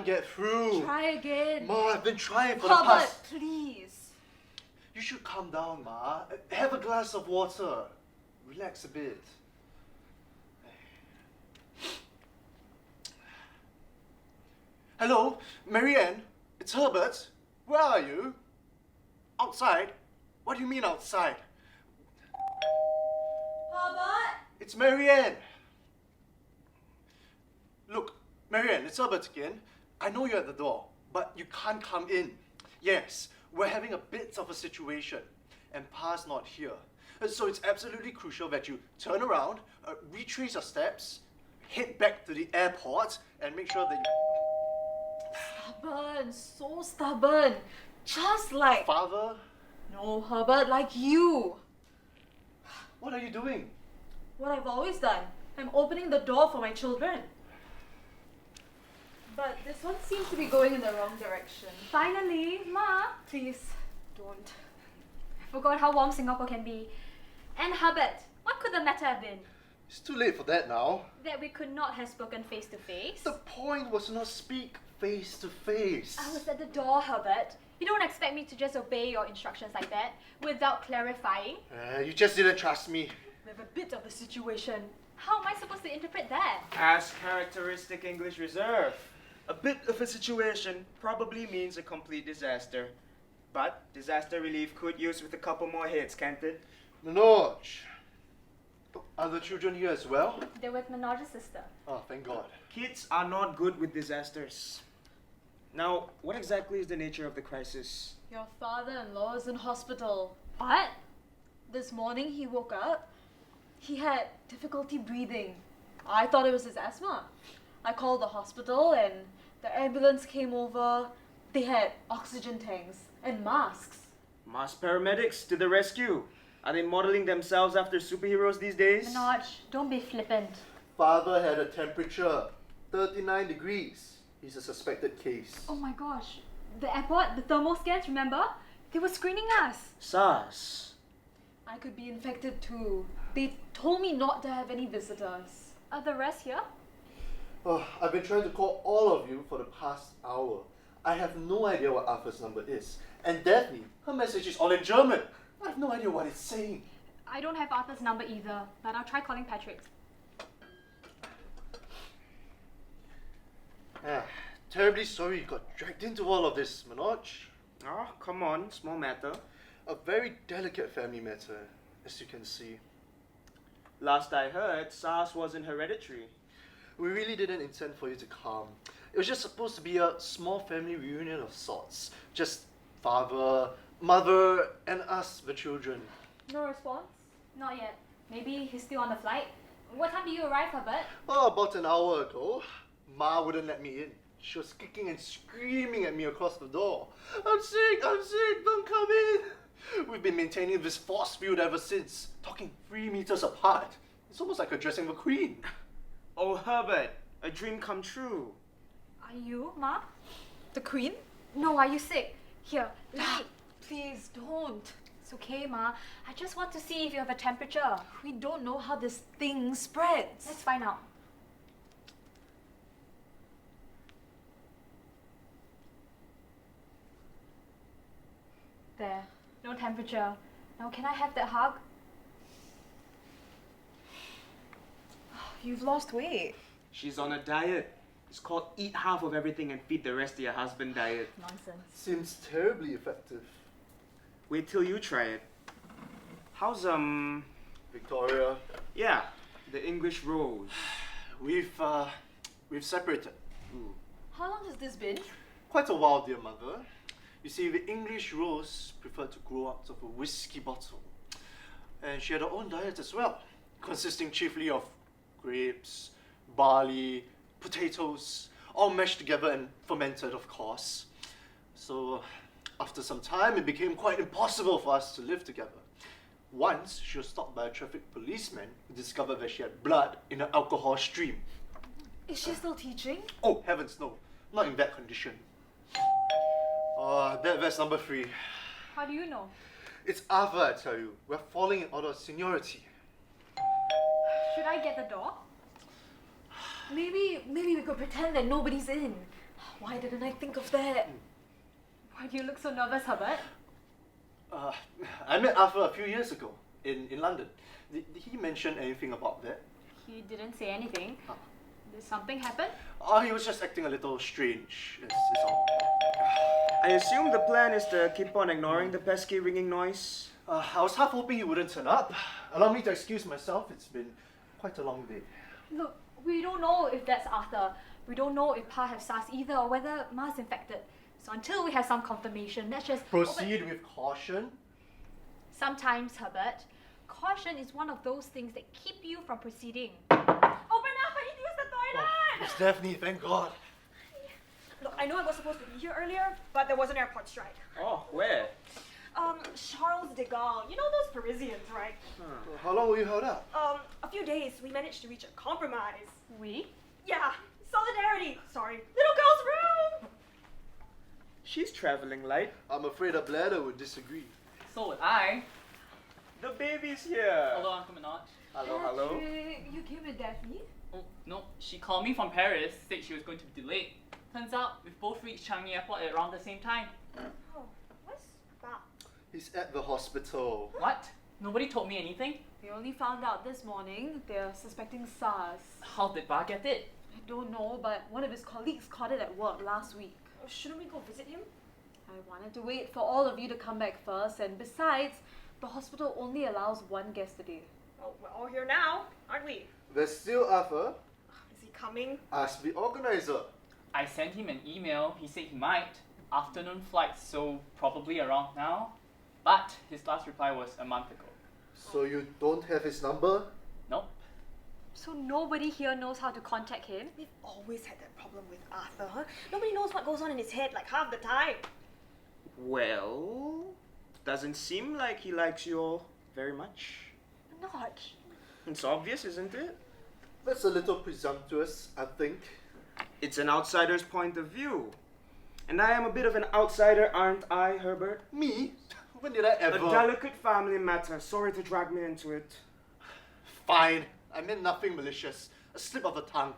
can't get through. Try again. Ma, I've been trying for the Herbert, past... please. You should calm down, Ma. Have a glass of water. Relax a bit. Hello, Marianne. It's Herbert. Where are you? Outside? What do you mean outside? Herbert? It's Marianne. Look, Marianne, it's Herbert again. I know you're at the door, but you can't come in. Yes, we're having a bit of a situation, and Pa's not here. So it's absolutely crucial that you turn around, retrace your steps, head back to the airport, and make sure that you... Stubborn, so stubborn. Just like... Father? No, Herbert, like you. What are you doing? What I've always done. I'm opening the door for my children. But this one seems to be going in the wrong direction. Finally, Ma. Please, don't. I forgot how warm Singapore can be. And Herbert, what could the matter have been? It's too late for that now. That we could not have spoken face to face? The point was not speak face to face. I was at the door, Herbert. You don't expect me to just obey your instructions like that without clarifying? You just didn't trust me. We have a bit of a situation. How am I supposed to interpret that? As characteristic English reserve, a bit of a situation probably means a complete disaster. But disaster relief could use with a couple more hits, can't it? Manoj, are the children here as well? They're with Manoj's sister. Oh, thank God. Kids are not good with disasters. Now, what exactly is the nature of the crisis? Your father-in-law is in hospital. What? This morning he woke up. He had difficulty breathing. I thought it was his asthma. I called the hospital and the ambulance came over. They had oxygen tanks and masks. Mass paramedics to the rescue. Are they modeling themselves after superheroes these days? Manoj, don't be flippant. Father had a temperature, 39 degrees. He's a suspected case. Oh my gosh. The airport, the thermal scans, remember? They were screening us. SARS. I could be infected too. They told me not to have any visitors. Are the rest here? Oh, I've been trying to call all of you for the past hour. I have no idea what Alpha's number is. And Daphne, her message is all in German. I have no idea what it's saying. I don't have Arthur's number either, but I'll try calling Patrick. Terribly sorry you got dragged into all of this, Manoj. Oh, come on, small matter. A very delicate family matter, as you can see. Last I heard, SARS wasn't hereditary. We really didn't intend for you to come. It was just supposed to be a small family reunion of sorts. Just father, mother, and us, the children. No response? Not yet. Maybe he's still on the flight. What time did you arrive, Herbert? Oh, about an hour ago. Ma wouldn't let me in. She was kicking and screaming at me across the door. I'm sick, don't come in. We've been maintaining this force field ever since, talking 3 meters apart. It's almost like addressing the Queen. Oh, Herbert, a dream come true. Are you, Ma? The Queen? No, are you sick? Here, let me... Please don't. It's okay, Ma. I just want to see if you have a temperature. We don't know how this thing spreads. Let's find out. There. No temperature. Now, can I have that hug? You've lost weight. She's on a diet. It's called eat half of everything and feed the rest to your husband diet. Nonsense. Seems terribly effective. Wait till you try it. How's, Victoria, yeah, the English rose. we've separated. Ooh. How long has this been? Quite a while, dear mother. You see, the English rose preferred to grow out of a whiskey bottle. And she had her own diet as well, consisting chiefly of grapes, barley, potatoes, all mashed together and fermented, of course. So, after some time, it became quite impossible for us to live together. Once, she was stopped by a traffic policeman who discovered that she had blood in her alcohol stream. Is she still teaching? Oh, heavens no, not in that condition. That's number 3. How do you know? It's Arthur, I tell you. We're falling in order of seniority. Should I get the door? Maybe we could pretend that nobody's in. Why didn't I think of that? Why do you look so nervous, Herbert? I met Arthur a few years ago in London. Did he mention anything about that? He didn't say anything. Ah. Did something happen? He was just acting a little strange. It's all. I assume the plan is to keep on ignoring the pesky ringing noise. I was half hoping he wouldn't turn up. Allow me to excuse myself. It's been quite a long day. Look, we don't know if that's Arthur. We don't know if Pa has SARS either or whether Ma's infected. So until we have some confirmation, let's just Proceed with caution. Sometimes, Herbert, caution is one of those things that keep you from proceeding. Open up! I need to use the toilet! It's Daphne, thank God. Look, I know I was supposed to be here earlier, but there was an airport strike. Oh, where? Charles de Gaulle, you know those Parisians, right? How long were you held up? A few days, we managed to reach a compromise. We? Yeah, solidarity. Sorry, little girl's room. She's traveling light. I'm afraid a bladder would disagree. So would I. The baby's here. Hello, Uncle Minaj. Hello, hello. Patrick, you came with Daphne? Oh, no, she called me from Paris, said she was going to be delayed. Turns out, we both reached Changi Airport at around the same time. Oh, what's that? He's at the hospital. What? Nobody told me anything? We only found out this morning they're suspecting SARS. How did Ba get it? I don't know, but one of his colleagues caught it at work last week. Shouldn't we go visit him? I wanted to wait for all of you to come back first, and besides, the hospital only allows one guest a day. Oh, we're all here now, aren't we? There's still Arthur. Is he coming? Ask the organizer. I sent him an email, he said he might. Afternoon flight, so probably around now. But his last reply was a month ago. So you don't have his number? Nope. So nobody here knows how to contact him? We've always had that problem with Arthur, huh? Nobody knows what goes on in his head like half the time. Well, doesn't seem like he likes you all very much. Not. It's obvious, isn't it? That's a little presumptuous, I think. It's an outsider's point of view. And I am a bit of an outsider, aren't I, Herbert? Me? When did I A ever? delicate family matter. Sorry to drag me into it. Fine. I meant nothing malicious. A slip of the tongue.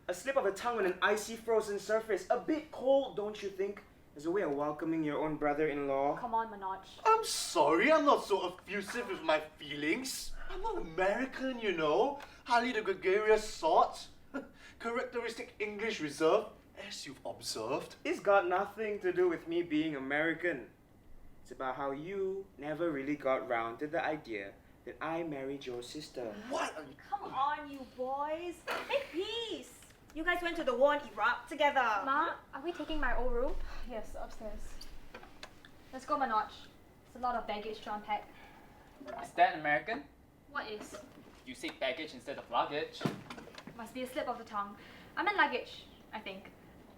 A slip of the tongue on an icy frozen surface. A bit cold, don't you think? As a way of welcoming your own brother-in-law. Come on, Manoj. I'm sorry, I'm not so effusive with my feelings. I'm not American, you know. Hardly the gregarious sort. Characteristic English reserve, as you've observed. It's got nothing to do with me being American. It's about how you never really got round to the idea that I married your sister. What? Come on, you boys. Make peace. You guys went to the war in Iraq together. Ma, are we taking my old room? Yes, upstairs. Let's go, Manoj. It's a lot of baggage to unpack. Is that American? What is? You said baggage instead of luggage. Must be a slip of the tongue. I meant luggage, I think.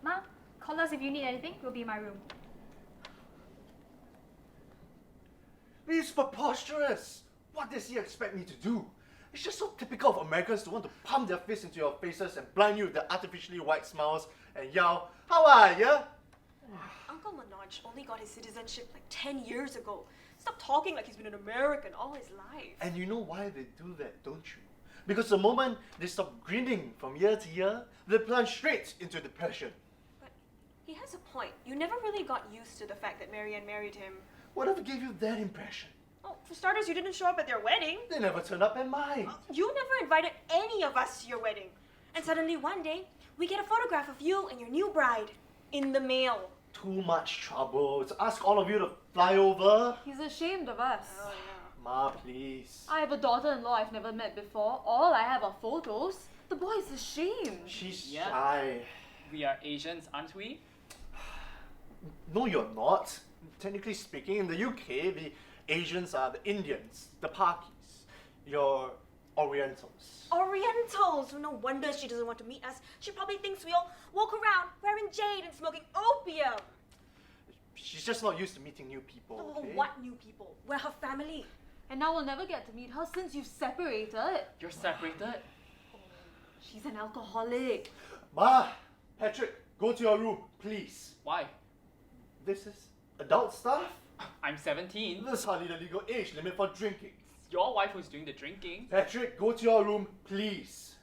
Ma, call us if you need anything. We'll be in my room. It's preposterous. What does he expect me to do? It's just so typical of Americans to want to pump their fists into your faces and blind you with their artificially white smiles and yell, "How are ya?" Uncle Manoj only got his citizenship like 10 years ago. Stop talking like he's been an American all his life. And you know why they do that, don't you? Because the moment they stop grinning from year to year, they plunge straight into depression. But he has a point. You never really got used to the fact that Marianne married him. Whatever gave you that impression? Oh, for starters, you didn't show up at their wedding. They never turned up at mine. You never invited any of us to your wedding. And suddenly one day, we get a photograph of you and your new bride in the mail. Too much trouble to ask all of you to fly over. He's ashamed of us. Oh, yeah. Ma, please. I have a daughter-in-law I've never met before. All I have are photos. The boy's ashamed. She's Yeah. shy. We are Asians, aren't we? No, you're not. Technically speaking, in the UK, the Asians are the Indians, the Pakis. You're Orientals. Orientals! No wonder she doesn't want to meet us. She probably thinks we all walk around wearing jade and smoking opium. She's just not used to meeting new people. Oh, Okay? what new people? We're her family. And now we'll never get to meet her since you've separated. You're separated. She's an alcoholic. Ma, Patrick, go to your room, please. Why? This is adult stuff? I'm 17. This is hardly the legal age limit for drinking. It's your wife who's doing the drinking. Patrick, go to your room, please.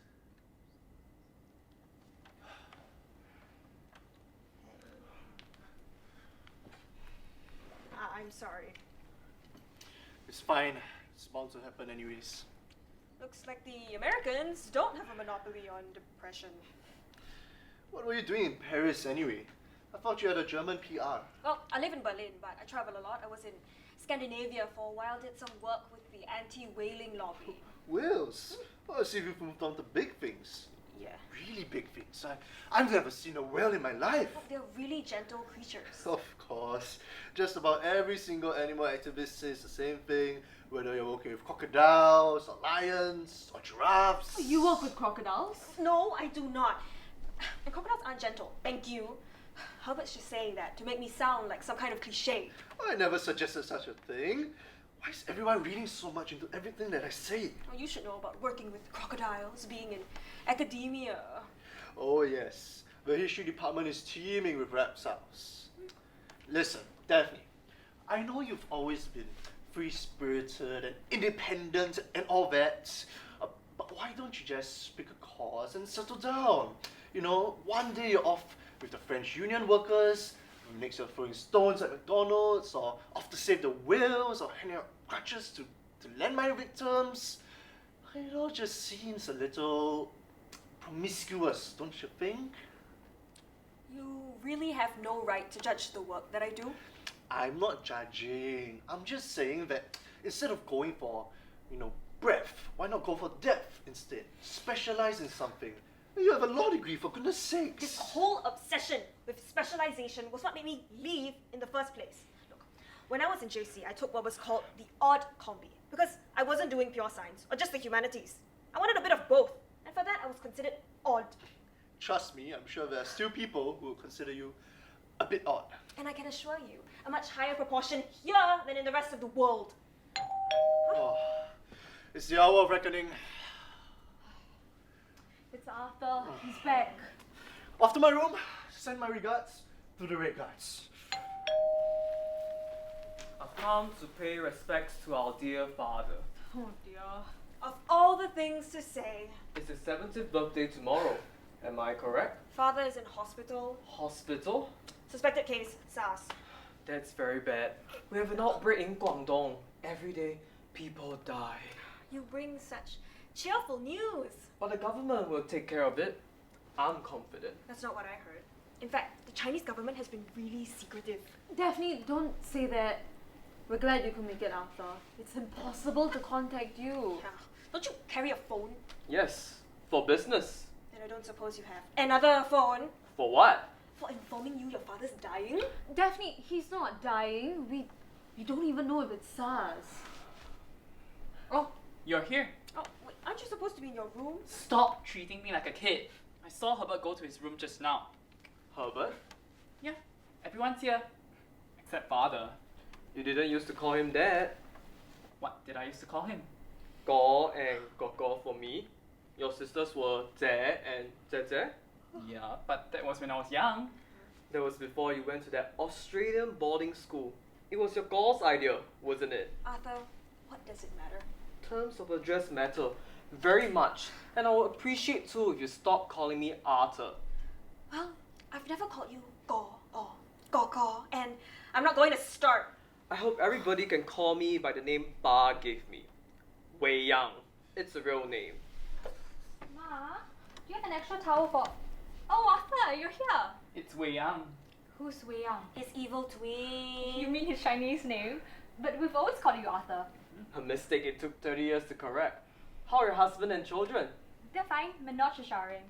I'm sorry. It's fine. It's bound to happen anyways. Looks like the Americans don't have a monopoly on depression. What were you doing in Paris anyway? I thought you had a German PR. Well, I live in Berlin, but I travel a lot. I was in Scandinavia for a while, did some work with the anti-whaling lobby. Wales? Oh, I see you've moved on to big things. Yeah. Really big things. I've never seen a whale in my life. Well, they're really gentle creatures. Of course. Just about every single animal activist says the same thing, whether you're working with crocodiles, or lions, or giraffes. You work with crocodiles? No, I do not. And crocodiles aren't gentle. Thank you. Herbert's just saying that to make me sound like some kind of cliche. I never suggested such a thing. Why is everyone reading so much into everything that I say? Well, you should know about working with crocodiles, being in academia. Oh yes, the history department is teeming with reptiles. Listen, Daphne, I know you've always been free-spirited and independent and all that, but why don't you just pick a course and settle down? You know, one day you're off with the French Union workers, next you're throwing stones at McDonald's, or off to save the whales, or handing out crutches to landmine victims. It all just seems a little promiscuous, don't you think? You really have no right to judge the work that I do. I'm not judging. I'm just saying that instead of going for, breadth, why not go for depth instead? Specialize in something. You have a law degree, for goodness sakes. This whole obsession with specialization was what made me leave in the first place. Look, when I was in JC, I took what was called the odd combi, because I wasn't doing pure science or just the humanities. I wanted a bit of both, and for that I was considered odd. Trust me, I'm sure there are still people who will consider you a bit odd. And I can assure you, a much higher proportion here than in the rest of the world. Oh, it's the hour of reckoning. It's Arthur. He's back. Off to my room. Send my regards to the Red Guards. I've come to pay respects to our dear father. Oh dear. Of all the things to say, It's his 70th birthday tomorrow. Am I correct? father is in hospital. Hospital? Suspected case, SARS. That's very bad. We have an outbreak in Guangdong. Every day, people die. You bring such cheerful news. But the government will take care of it. I'm confident. That's not what I heard. In fact, the Chinese government has been really secretive. Daphne, don't say that. We're glad you could make it, Arthur. It's impossible to contact you. Yeah. Don't you carry a phone? Yes, for business. And I don't suppose you have another phone For what? for informing you your father's dying? Daphne, he's not dying. We don't even know if it's SARS. Oh, you're here. Oh, wait, aren't you supposed to be in your room? Stop treating me like a kid. I saw Herbert go to his room just now. Herbert? Yeah, everyone's here. Except father. You didn't used to call him Dad. What did I used to call him? Go and Go for me. Your sisters were Zhe and Zhe. Yeah, but that was when I was young. That was before you went to that Australian boarding school. It was your Gau's idea, wasn't it? Arthur, what does it matter? Terms of address matter very much, and I would appreciate too if you stop calling me Arthur. Well, I've never called you Go or Go, and I'm not going to start. I hope everybody can call me by the name Ba gave me. Wei Yang. It's a real name. Ma, do you have an extra towel for... Oh, Arthur, you're here. It's Wei Yang. Who's Wei Yang? His evil twin. You mean his Chinese name? But we've always called you Arthur. A mistake it took 30 years to correct. How are your husband and children? They're fine. Manoj is showering.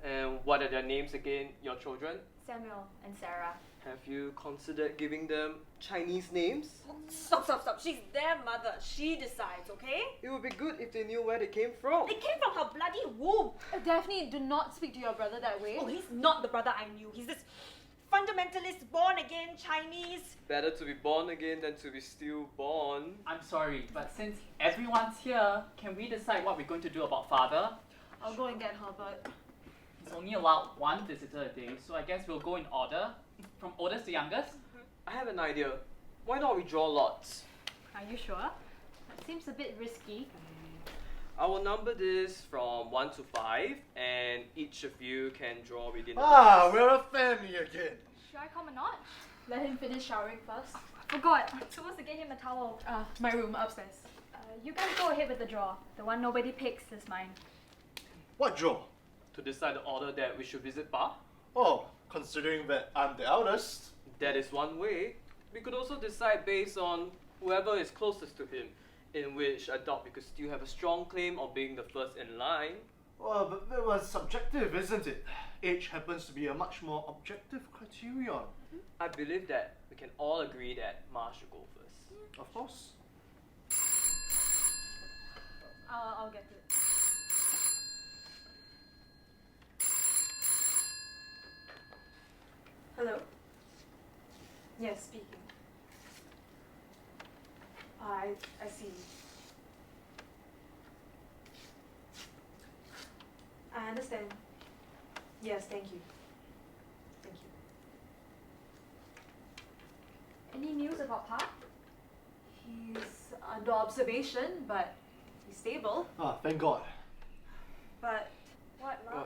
And what are their names again, your children? Samuel and Sarah. Have you considered giving them Chinese names? Stop. She's their mother. She decides, okay? It would be good if they knew where they came from. It came from her bloody womb. Daphne, do not speak to your brother that way. Oh, he's not the brother I knew. He's this fundamentalist, born-again Chinese. Better to be born again than to be still born. I'm sorry, but since everyone's here, can we decide what we're going to do about father? I'll go and get Herbert. He's only allowed one visitor a day, so I guess we'll go in order, from oldest to youngest. I have an idea. Why not we draw lots? Are you sure? That seems a bit risky. I will number this from 1 to 5, and each of you can draw within the Ah, box. we're a family again. Should I call Manoj? Let him finish showering first. Forgot. I'm supposed to get him a towel. My room upstairs. You guys go ahead with the draw. The one nobody picks is mine. What draw? To decide the order that we should visit Pa? Oh, considering that I'm the eldest. That is one way. We could also decide based on whoever is closest to him, in which I doubt we could still have a strong claim of being the first in line. Well, but that was subjective, isn't it? Age happens to be a much more objective criterion. I believe that we can all agree that Ma should go first. Of course. I'll get it. Hello? Yes, speaking. I see. I understand. Yes, thank you. Thank you. Any news about Pa? He's under observation, but he's stable. Ah, thank God. But What, Ma?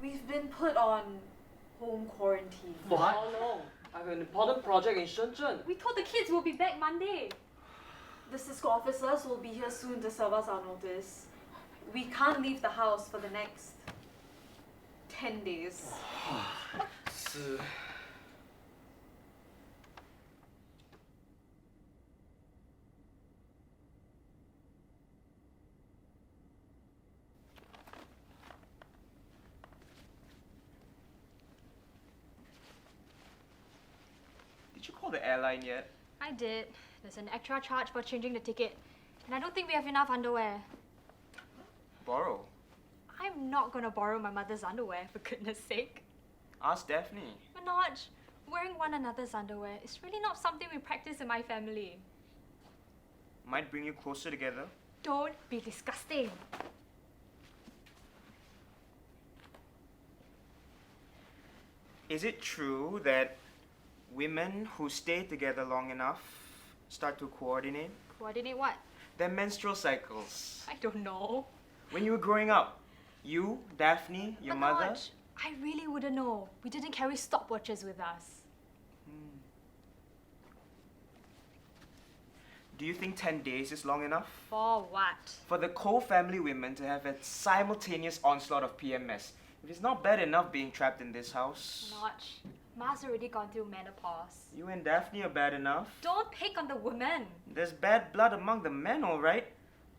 we've been put on home quarantine. For how long? I have an important project in Shenzhen. We told the kids we'll be back Monday. The Cisco officers will be here soon to serve us our notice. We can't leave the house for the next 10 days. 是。 Did you call the airline yet? I did. There's an extra charge for changing the ticket. And I don't think we have enough underwear. Borrow. I'm not gonna borrow my mother's underwear, for goodness sake. Ask Daphne. Manoj, wearing one another's underwear is really not something we practice in my family. Might bring you closer together. Don't be disgusting. Is it true that women who stay together long enough start to coordinate Coordinate what? their menstrual cycles? I don't know. When you were growing up, you, Daphne, your mother. Manoj, I really wouldn't know. We didn't carry stopwatches with us. Do you think 10 days is long enough? For what? For the Cole family women to have a simultaneous onslaught of PMS. If it's not bad enough being trapped in this house. Manoj, Ma's already gone through menopause. You and Daphne are bad enough. Don't pick on the women. There's bad blood among the men, all right?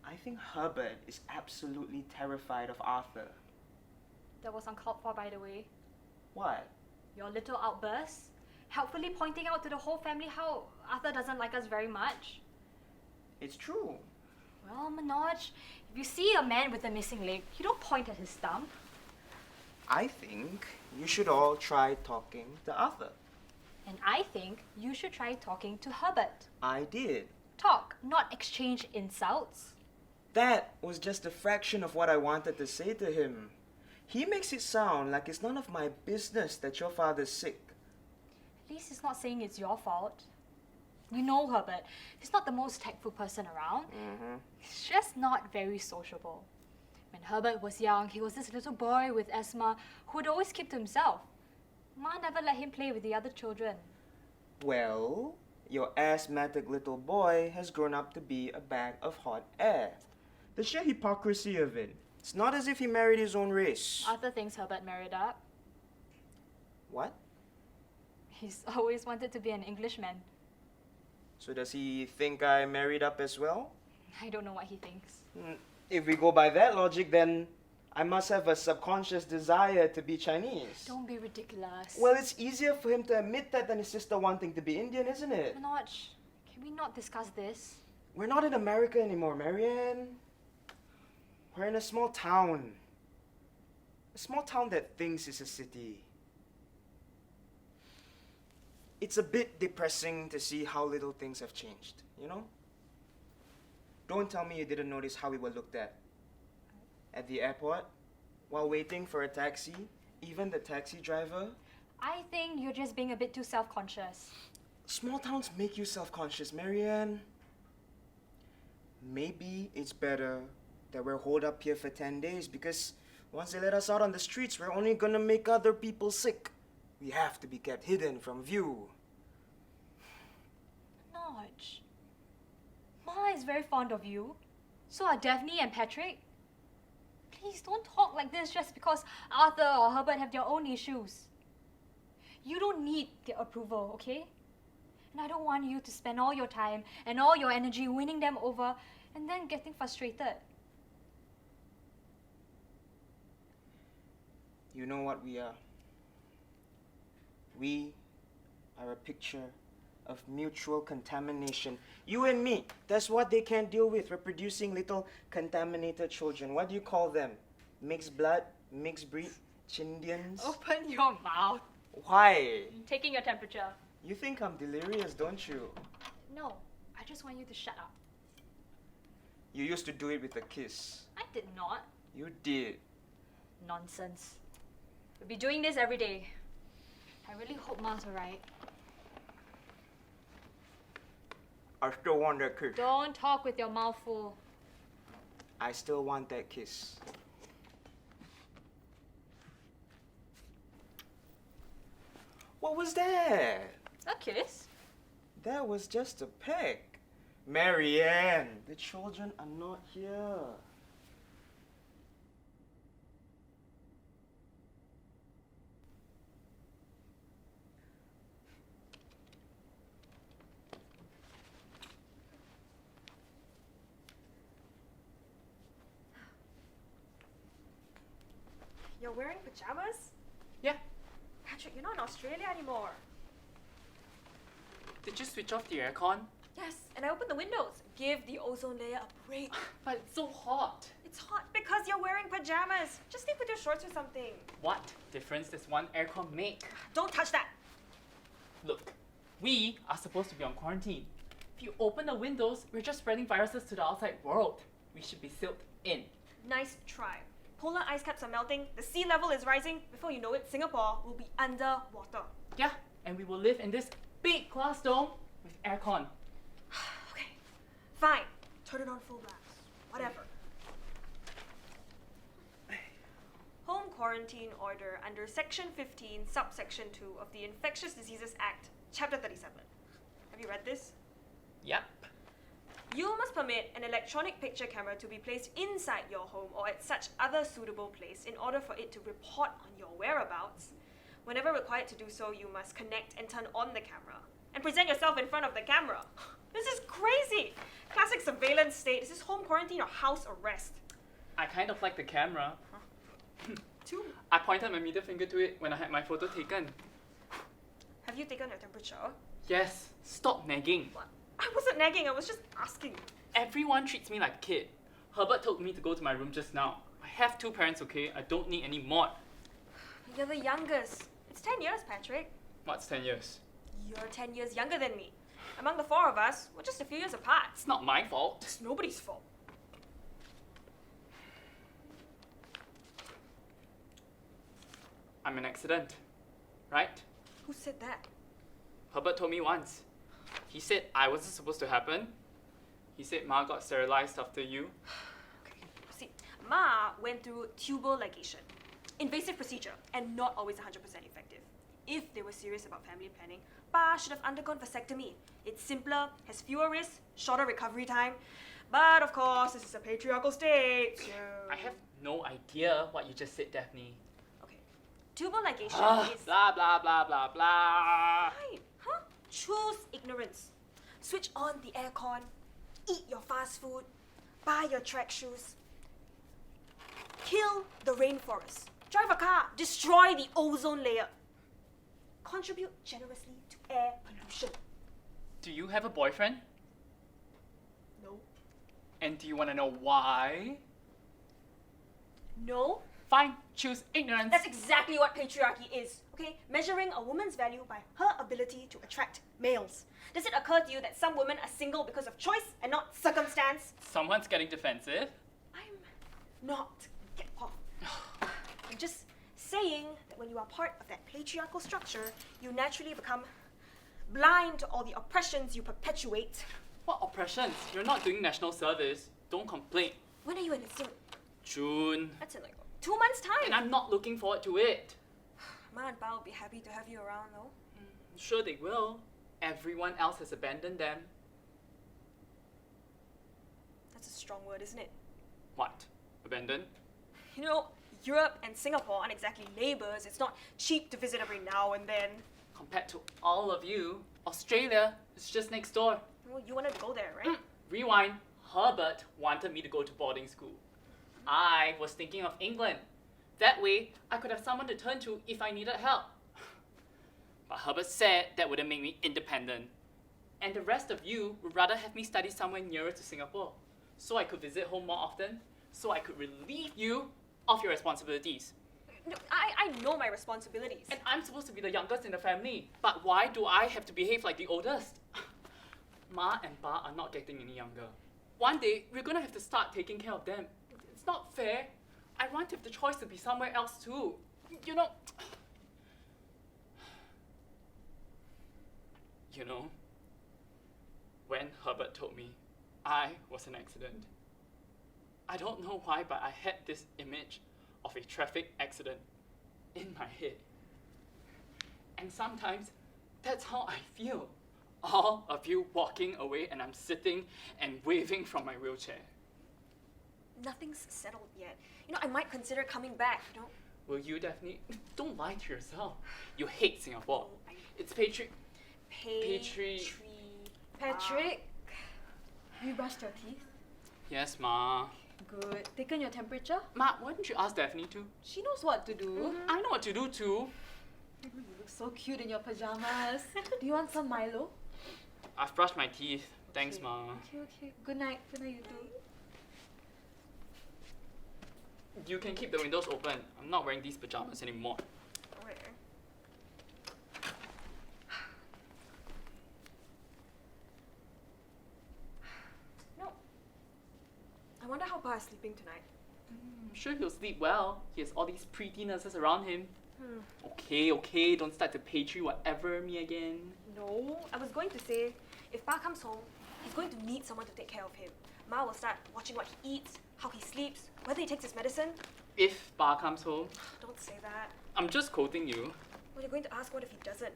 I think Herbert is absolutely terrified of Arthur. That was uncalled for, by the way. What? Your little outburst, helpfully pointing out to the whole family how Arthur doesn't like us very much. It's true. Well, Manoj, if you see a man with a missing leg, you don't point at his stump. I think you should all try talking to Arthur. And I think you should try talking to Herbert. I did. Talk, not exchange insults. That was just a fraction of what I wanted to say to him. He makes it sound like it's none of my business that your father's sick. At least he's not saying it's your fault. You know Herbert, he's not the most tactful person around. He's just not very sociable. When Herbert was young, he was this little boy with asthma who would always keep to himself. Ma never let him play with the other children. Well, your asthmatic little boy has grown up to be a bag of hot air. The sheer hypocrisy of it. It's not as if he married his own race. Arthur thinks Herbert married up. What? He's always wanted to be an Englishman. So does he think I married up as well? I don't know what he thinks. If we go by that logic, then I must have a subconscious desire to be Chinese. Don't be ridiculous. Well, it's easier for him to admit that than his sister wanting to be Indian, isn't it? Manoj, can we not discuss this? We're not in America anymore, Marianne. We're in a small town. A small town that thinks it's a city. It's a bit depressing to see how little things have changed, you know? Don't tell me you didn't notice how we were looked at the airport, while waiting for a taxi, even the taxi driver. I think you're just being a bit too self-conscious. Small towns make you self-conscious, Marianne. Maybe it's better that we're holed up here for 10 days because once they let us out on the streets, we're only gonna make other people sick. We have to be kept hidden from view. very fond of you. So are Daphne and Patrick. Please don't talk like this just because Arthur or Herbert have their own issues. You don't need their approval, okay? And I don't want you to spend all your time and all your energy winning them over and then getting frustrated. You know what we are? We are a picture of mutual contamination. You and me, that's what they can't deal with, reproducing little contaminated children. What do you call them? Mixed blood? Mixed breed? Chindians? Open your mouth. Why? I'm taking your temperature. You think I'm delirious, don't you? No, I just want you to shut up. You used to do it with a kiss. I did not. You did. Nonsense. We'll be doing this every day. I really hope Ma's alright. I still want that kiss. Don't talk with your mouth full. I still want that kiss. What was that? A kiss? That was just a peck. Marianne, the children are not here. You're wearing pajamas? Yeah. Patrick, you're not in Australia anymore. Did you switch off the aircon? Yes, and I opened the windows. Give the ozone layer a break. But it's so hot. It's hot because you're wearing pajamas. Just sleep with your shorts or something. What difference does one aircon make? Don't touch that. Look, we are supposed to be on quarantine. If you open the windows, we're just spreading viruses to the outside world. We should be sealed in. Nice try. Polar ice caps are melting, the sea level is rising. Before you know it, Singapore will be underwater. Yeah, and we will live in this big glass dome with aircon. Okay, fine. Turn it on full blast. Whatever. Home quarantine order under Section 15, Subsection 2 of the Infectious Diseases Act, Chapter 37. Have you read this? Yep. You must permit an electronic picture camera to be placed inside your home or at such other suitable place in order for it to report on your whereabouts. Whenever required to do so, you must connect and turn on the camera and present yourself in front of the camera. This is crazy! Classic surveillance state. Is this home quarantine or house arrest? I kind of like the camera. Two. I pointed my middle finger to it when I had my photo taken. Have you taken your temperature? Yes, stop nagging. What? I wasn't nagging, I was just asking. Everyone treats me like a kid. Herbert told me to go to my room just now. I have 2 parents, okay? I don't need any more. You're the youngest. It's 10 years, Patrick. What's 10 years? You're 10 years younger than me. Among the 4 of us, we're just a few years apart. It's not my fault. It's nobody's fault. I'm an accident, right? Who said that? Herbert told me once. He said I wasn't supposed to happen. He said Ma got sterilized after you. Okay. See, Ma went through tubal ligation. Invasive procedure, and not always 100% effective. If they were serious about family planning, Pa should have undergone vasectomy. It's simpler, has fewer risks, shorter recovery time. But of course, this is a patriarchal state, so... I have no idea what you just said, Daphne. Okay. Tubal ligation is... Blah, blah, blah, blah, blah. Fine, huh? Choose ignorance. Switch on the aircon, eat your fast food, buy your track shoes, kill the rainforest, drive a car, destroy the ozone layer, contribute generously to air pollution. Do you have a boyfriend? No. And do you want to know why? No? Fine, choose ignorance. That's exactly what patriarchy is, okay? Measuring a woman's value by her ability to attract males. Does it occur to you that some women are single because of choice and not circumstance? Someone's getting defensive. I'm not. Get off. I'm just saying that when you are part of that patriarchal structure, you naturally become blind to all the oppressions you perpetuate. What oppressions? You're not doing national service. Don't complain. When are you enlisting? June. That's in like 2 months' time. And I'm not looking forward to it. Ma and Pa will be happy to have you around, though. Sure they will. Everyone else has abandoned them. That's a strong word, isn't it? What? Abandoned? You know, Europe and Singapore aren't exactly neighbours. It's not cheap to visit every now and then. Compared to all of you, Australia is just next door. Well, you wanted to go there, right? Rewind. Herbert wanted me to go to boarding school. I was thinking of England. That way, I could have someone to turn to if I needed help. But Herbert said that wouldn't make me independent. And the rest of you would rather have me study somewhere nearer to Singapore, so I could visit home more often, so I could relieve you of your responsibilities. No, I know my responsibilities. And I'm supposed to be the youngest in the family, but why do I have to behave like the oldest? Ma and Pa are not getting any younger. One day, we're gonna have to start taking care of them. It's not fair. I want to have the choice to be somewhere else too. You know... when Herbert told me I was an accident, I don't know why, but I had this image of a traffic accident in my head. And sometimes that's how I feel. All of you walking away and I'm sitting and waving from my wheelchair. Nothing's settled yet. I might consider coming back, Will you, Daphne? Don't lie to yourself. You hate Singapore. It's Patrick. Patrick, you brushed your teeth? Yes, Ma. Good. Taken your temperature? Ma, why don't you ask Daphne to? She knows what to do. I know what to do too. You look so cute in your pajamas. Do you want some Milo? I've brushed my teeth. Thanks, Ma. Okay. Good night. Good night, you too. You can keep the windows open. I'm not wearing these pajamas anymore. Alright. No. I wonder how Pa is sleeping tonight. I'm sure he'll sleep well. He has all these pretty nurses around him. Okay, don't start to Patri whatever me again. No, I was going to say, if Pa comes home, he's going to need someone to take care of him. Ma will start watching what he eats, how he sleeps, whether he takes his medicine. If Pa comes home. Don't say that. I'm just quoting you. Well, you're going to ask what if he doesn't?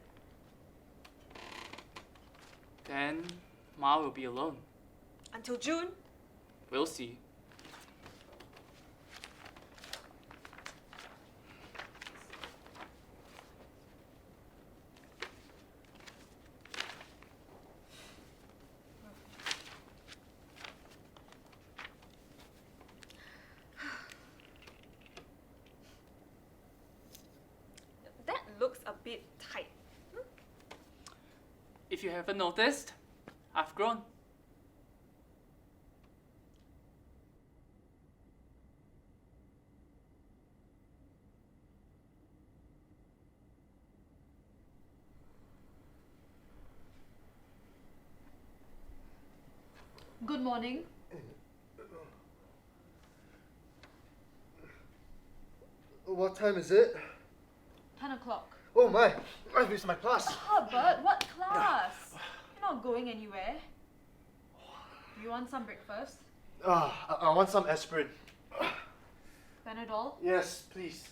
Then Ma will be alone. Until June? We'll see. That looks a bit tight. If you haven't noticed, I've grown. Good morning. What time is it? 10 o'clock. Oh my, I've missed my class. Herbert, what class? You're not going anywhere. Do you want some breakfast? I want some aspirin. Panadol? Yes, please.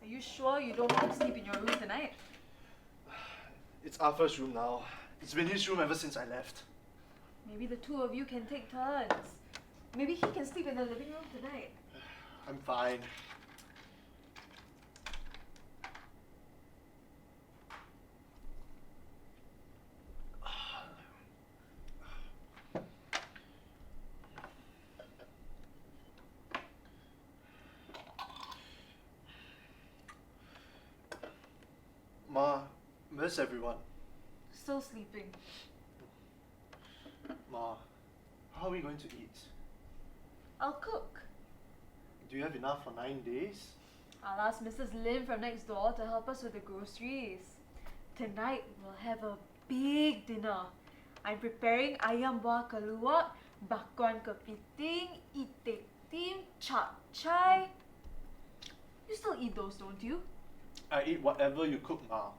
Are you sure you don't want to sleep in your room tonight? It's Arthur's room now. It's been his room ever since I left. Maybe the two of you can take turns. Maybe he can sleep in the living room tonight. I'm fine. Ma, where's everyone? Still sleeping. Ma, how are we going to eat? I'll cook. Do you have enough for 9 days? I'll ask Mrs. Lim from next door to help us with the groceries. Tonight we'll have a big dinner. I'm preparing ayam buah keluak, bakwan kepiting, itik Steamed chap chai. You still eat those, don't you? I eat whatever you cook, Ma.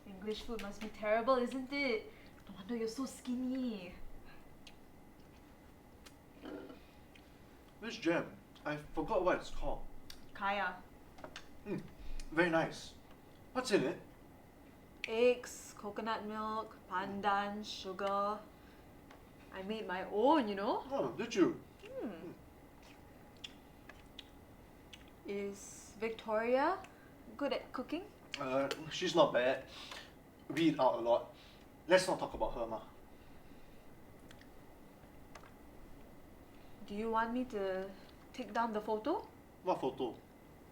English food must be terrible, isn't it? No wonder you're so skinny. This jam, I forgot what it's called. Kaya. Very nice. What's in it? Eggs, coconut milk, pandan, sugar. I made my own, you know. Oh, did you? Is Victoria good at cooking? She's not bad. We eat out a lot. Let's not talk about her, Ma. Do you want me to take down the photo? What photo?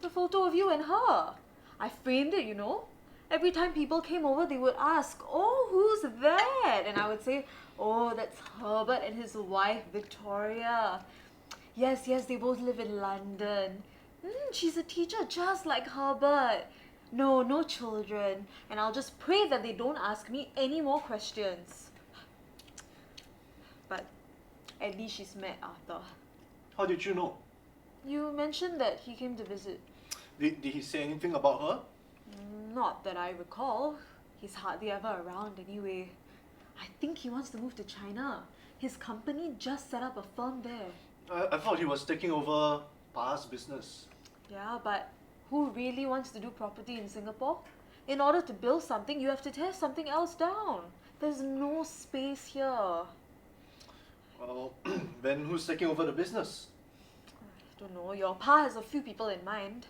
The photo of you and her. I framed it, you know. Every time people came over, they would ask, "Oh, who's that?" And I would say, "Oh, that's Herbert and his wife, Victoria. Yes, they both live in London. She's a teacher just like Herbert. No children. And I'll just pray that they don't ask me any more questions." But at least she's met Arthur. How did you know? You mentioned that he came to visit. Did he say anything about her? Not that I recall. He's hardly ever around anyway. I think he wants to move to China. His company just set up a firm there. I thought he was taking over Pa's business. Yeah, but who really wants to do property in Singapore? In order to build something, you have to tear something else down. There's no space here. Well, then who's taking over the business? I don't know. Your pa has a few people in mind.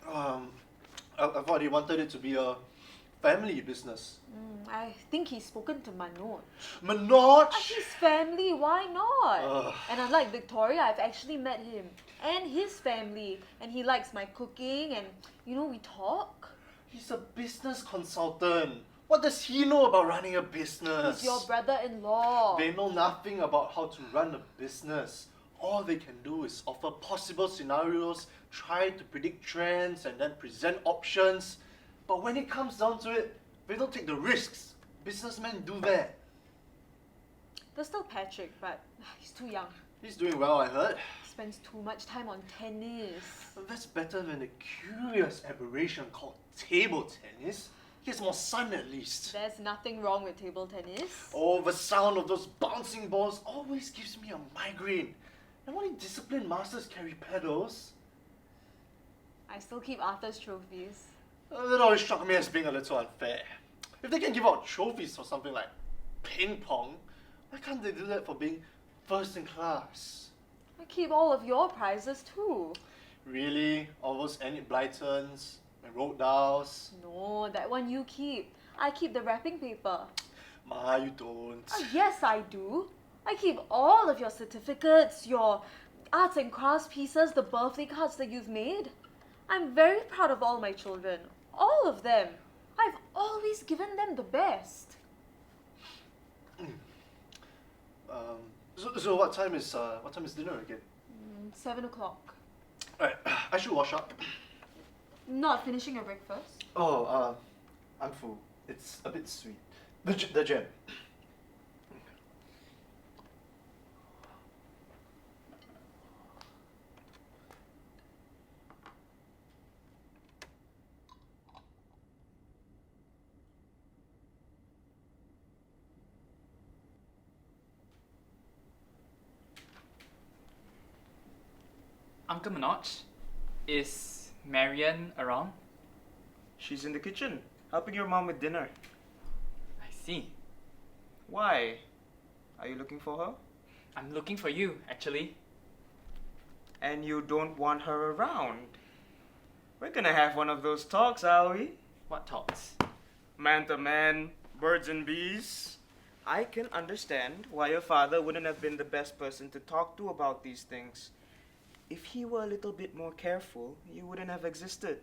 I thought he wanted it to be a family business. I think he's spoken to Manoj. Manoj! He's family, why not? Ugh. And unlike Victoria, I've actually met him and his family, and he likes my cooking, and we talk. He's a business consultant. What does he know about running a business? He's your brother-in-law. They know nothing about how to run a business. All they can do is offer possible scenarios, try to predict trends, and then present options. But when it comes down to it, they don't take the risks. Businessmen do that. There's still Patrick, but he's too young. He's doing well, I heard. He spends too much time on tennis. That's better than the curious aberration called table tennis. He has more sun at least. There's nothing wrong with table tennis. Oh, the sound of those bouncing balls always gives me a migraine. And only disciplined masters carry pedals. I still keep Arthur's trophies. That always struck me as being a little unfair. If they can give out trophies for something like ping pong, why can't they do that for being first in class? I keep all of your prizes too. Really? All those Enid Blytons and road dials? No, that one you keep. I keep the wrapping paper. Ma, you don't. Yes, I do. I keep all of your certificates, your arts and crafts pieces, the birthday cards that you've made. I'm very proud of all my children. All of them. I've always given them the best. So what time is dinner again? 7 o'clock. Alright, I should wash up. Not finishing your breakfast? Oh, I'm full. It's a bit sweet. The jam. Uncle Manoj, is Marian around? She's in the kitchen, helping your mom with dinner. I see. Why? Are you looking for her? I'm looking for you, actually. And you don't want her around? We're gonna have one of those talks, are we? What talks? Man to man, birds and bees. I can understand why your father wouldn't have been the best person to talk to about these things. If he were a little bit more careful, you wouldn't have existed.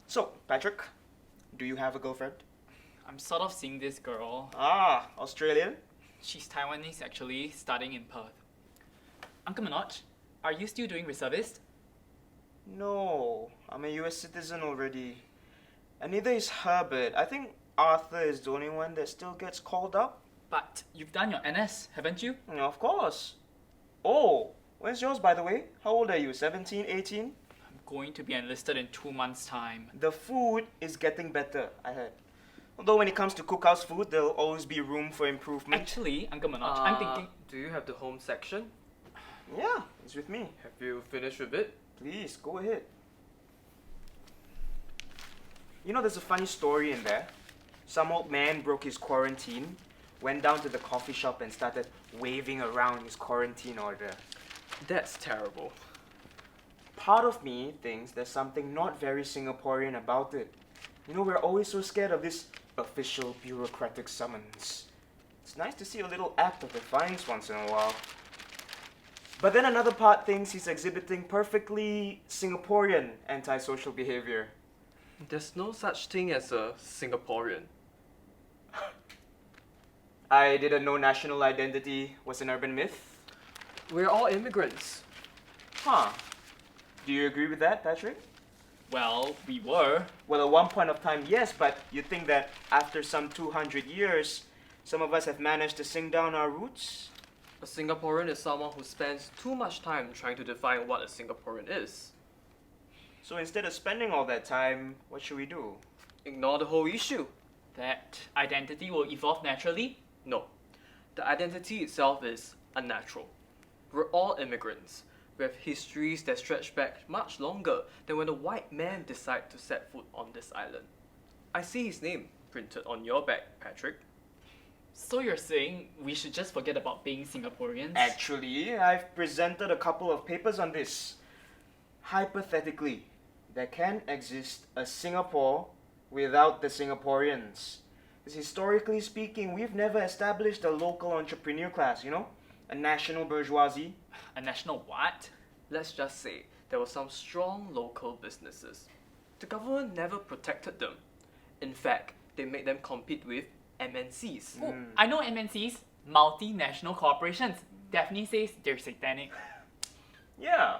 So, Patrick, do you have a girlfriend? I'm sort of seeing this girl. Ah, Australian? She's Taiwanese, actually, studying in Perth. Uncle Manoj, are you still doing reservist? No, I'm a US citizen already. And neither is Herbert. I think Arthur is the only one that still gets called up. But you've done your NS, haven't you? Of course. Oh, when's yours, by the way? How old are you? 17, 18? I'm going to be enlisted in 2 months' time. The food is getting better, I heard. Although when it comes to cookhouse food, there'll always be room for improvement. Actually, Uncle Manoj, I'm thinking... Do you have the home section? Yeah, it's with me. Have you finished with it? Please, go ahead. You know, there's a funny story in there. Some old man broke his quarantine, went down to the coffee shop and started waving around his quarantine order. That's terrible. Part of me thinks there's something not very Singaporean about it. You know, we're always so scared of this official bureaucratic summons. It's nice to see a little act of defiance once in a while. But then another part thinks he's exhibiting perfectly Singaporean antisocial behavior. There's no such thing as a Singaporean. I didn't know national identity was an urban myth. We're all immigrants. Huh. Do you agree with that, Patrick? Well, we were. Well, at one point of time, yes, but you think that after some 200 years, some of us have managed to sing down our roots? A Singaporean is someone who spends too much time trying to define what a Singaporean is. So instead of spending all that time, what should we do? Ignore the whole issue. That identity will evolve naturally? No. The identity itself is unnatural. We're all immigrants. We have histories that stretch back much longer than when a white man decided to set foot on this island. I see his name printed on your bag, Patrick. So you're saying we should just forget about being Singaporeans? Actually, I've presented a couple of papers on this. Hypothetically, there can exist a Singapore without the Singaporeans. Because historically speaking, we've never established a local entrepreneur class, you know? A national bourgeoisie. A national what? Let's just say there were some strong local businesses. The government never protected them. In fact, they made them compete with MNCs. Oh, I know MNCs, multinational corporations. Daphne says they're satanic. Yeah.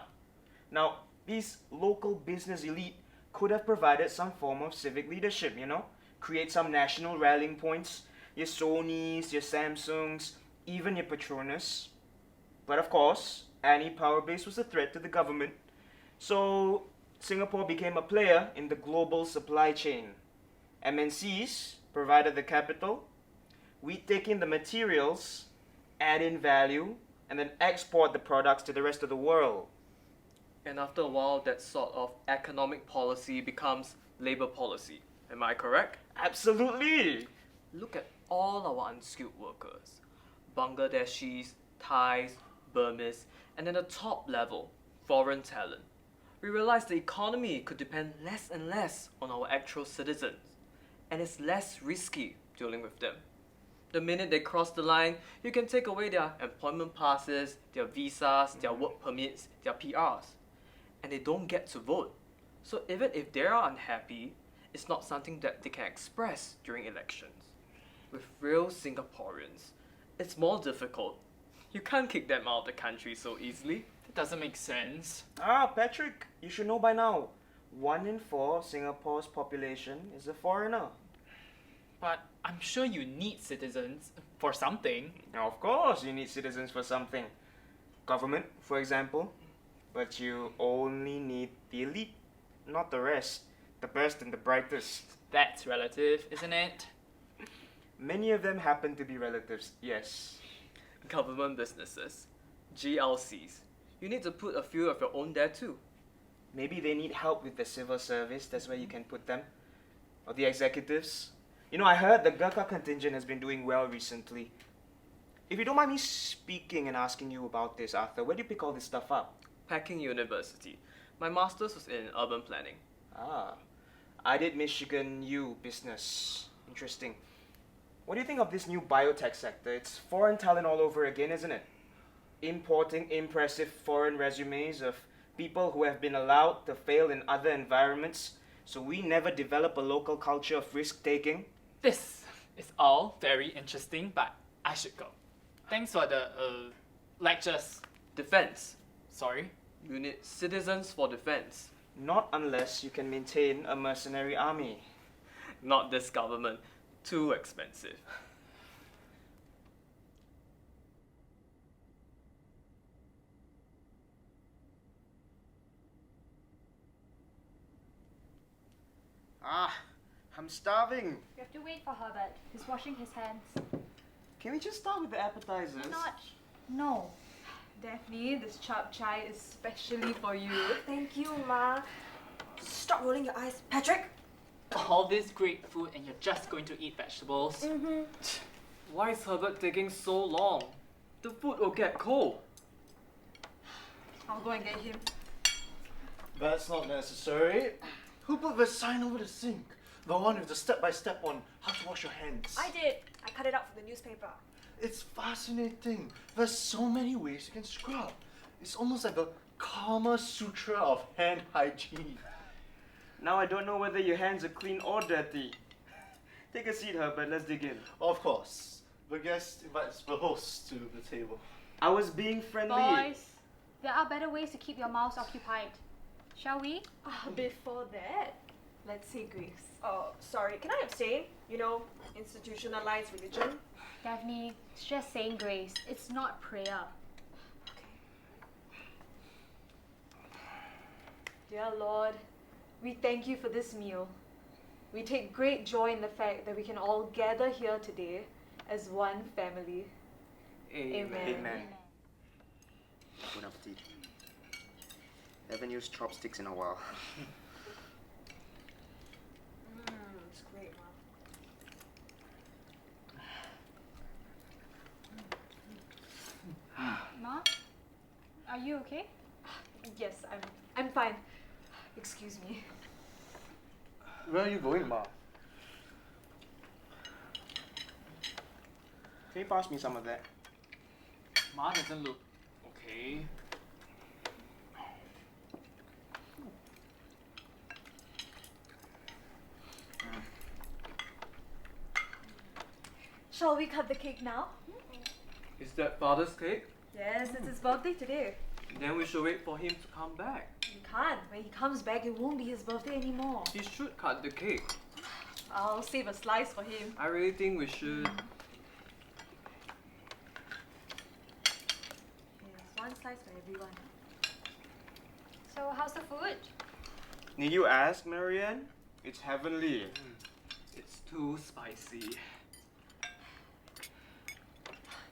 Now, these local business elite could have provided some form of civic leadership, you know? Create some national rallying points. Your Sonys, your Samsungs, even your Petronas. But of course, any power base was a threat to the government. So, Singapore became a player in the global supply chain. MNCs provided the capital. We take in the materials, add in value, and then export the products to the rest of the world. And after a while, that sort of economic policy becomes labor policy. Am I correct? Absolutely! Look at all our unskilled workers. Bangladeshis, Thais, Burmese, and at the top level, foreign talent. We realized the economy could depend less and less on our actual citizens, and it's less risky dealing with them. The minute they cross the line, you can take away their employment passes, their visas, their work permits, their PRs, and they don't get to vote. So even if they are unhappy, it's not something that they can express during elections. With real Singaporeans, it's more difficult. You can't kick them out of the country so easily. That doesn't make sense. Ah, Patrick, you should know by now. 1 in 4 of Singapore's population is a foreigner. But I'm sure you need citizens for something. Now, of course, you need citizens for something. Government, for example. But you only need the elite, not the rest. The best and the brightest. That's relative, isn't it? Many of them happen to be relatives, yes. Government businesses, GLCs. You need to put a few of your own there too. Maybe they need help with the civil service, that's where you can put them. Or the executives. You know, I heard the Gurkha contingent has been doing well recently. If you don't mind me speaking and asking you about this, Arthur, where do you pick all this stuff up? Peking University. My master's was in urban planning. Ah, I did Michigan U business. Interesting. What do you think of this new biotech sector? It's foreign talent all over again, isn't it? Importing impressive foreign resumes of people who have been allowed to fail in other environments, so we never develop a local culture of risk-taking. This is all very interesting, but I should go. Thanks for the lectures. Defense. Sorry? You need citizens for defense. Not unless you can maintain a mercenary army. Not this government. Too expensive. I'm starving. You have to wait for Herbert. He's washing his hands. Can we just start with the appetizers? Not. No. Daphne, this chap chai is specially for you. Thank you, Ma. Stop rolling your eyes. Patrick? All this great food and you're just going to eat vegetables? Mm-hmm. Why is Herbert taking so long? The food will get cold. I'll go and get him. That's not necessary. Who put the sign over the sink? The one with the step-by-step on how to wash your hands. I did. I cut it out from the newspaper. It's fascinating. There's so many ways you can scrub. It's almost like the Kama Sutra of hand hygiene. Now I don't know whether your hands are clean or dirty. Take a seat, Herbert. Let's dig in. Of course, the guest invites the host to the table. I was being friendly. Boys, there are better ways to keep your mouths occupied. Shall we? Before that, let's say grace. Oh, sorry. Can I abstain? You know, institutionalized religion. Daphne, it's just saying grace. It's not prayer. Dear Lord, we thank you for this meal. We take great joy in the fact that we can all gather here today as one family. Amen. Amen. Bon appetit. Haven't used chopsticks in a while. It's great, Ma. Ma? Are you okay? Yes, I'm fine. Excuse me. Where are you going, Ma? Can you pass me some of that? Ma doesn't look okay. Shall we cut the cake now? Is that father's cake? Yes, it's his birthday today. Then we should wait for him to come back. We can't. When he comes back, it won't be his birthday anymore. He should cut the cake. I'll save a slice for him. I really think we should. Yes, one slice for everyone. So, how's the food? Need you ask, Marianne? It's heavenly. It's too spicy.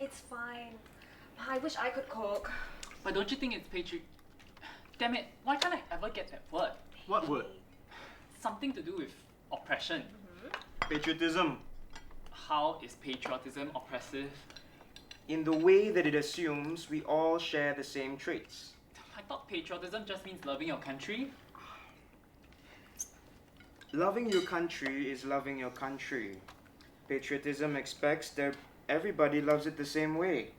It's fine. I wish I could cook. But don't you think it's Damn it, why can't I ever get that word? What word? Something to do with oppression. Patriotism. How is patriotism oppressive? In the way that it assumes we all share the same traits. I thought patriotism just means loving your country. Loving your country is loving your country. Patriotism expects that everybody loves it the same way.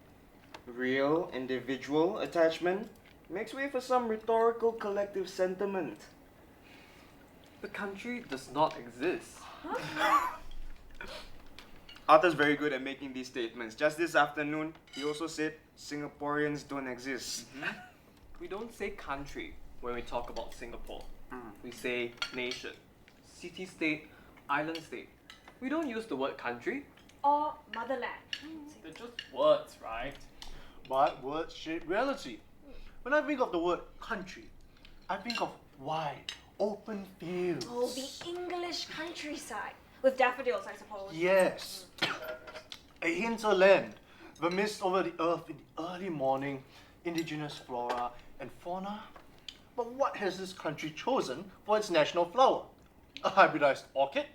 Real, individual attachment makes way for some rhetorical collective sentiment. The country does not exist. Arthur's very good at making these statements. Just this afternoon, he also said Singaporeans don't exist. We don't say country when we talk about Singapore. We say nation, city-state, island state. We don't use the word country. Or motherland. They're just words, right? But words shape reality. When I think of the word country, I think of wide, open fields. Oh, the English countryside. With daffodils, I suppose. Yes. A hinterland, the mist over the earth in the early morning, indigenous flora and fauna. But what has this country chosen for its national flower? A hybridized orchid,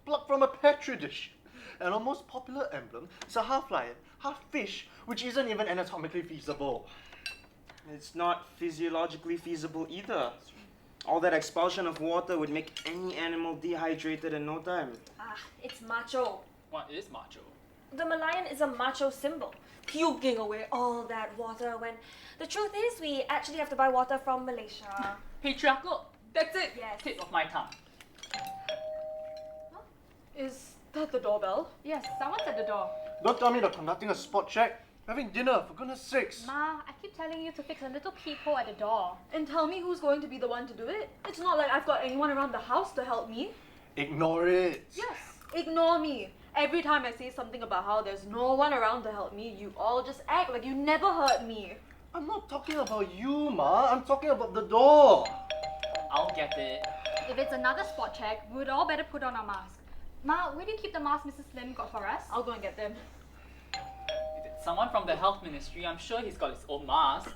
plucked from a petri dish. And our most popular emblem is a half lion, half fish, which isn't even anatomically feasible. It's not physiologically feasible either. All that expulsion of water would make any animal dehydrated in no time. It's macho. What is macho? The Malayan is a macho symbol, puking away all that water when the truth is we actually have to buy water from Malaysia. Patriarchal. That's it. Yes. Tip of my tongue. Is that the doorbell? Yes, someone's at the door. Don't tell me they're conducting a spot check. Having dinner, for goodness sakes. Ma, I keep telling you to fix a little peephole at the door. And tell me who's going to be the one to do it? It's not like I've got anyone around the house to help me. Ignore it. Yes, ignore me. Every time I say something about how there's no one around to help me, you all just act like you never heard me. I'm not talking about you, Ma. I'm talking about the door. I'll get it. If it's another spot check, we would all better put on our mask. Ma, where do you keep the mask Mrs. Lim got for us? I'll go and get them. If it's someone from the health ministry, I'm sure he's got his own mask.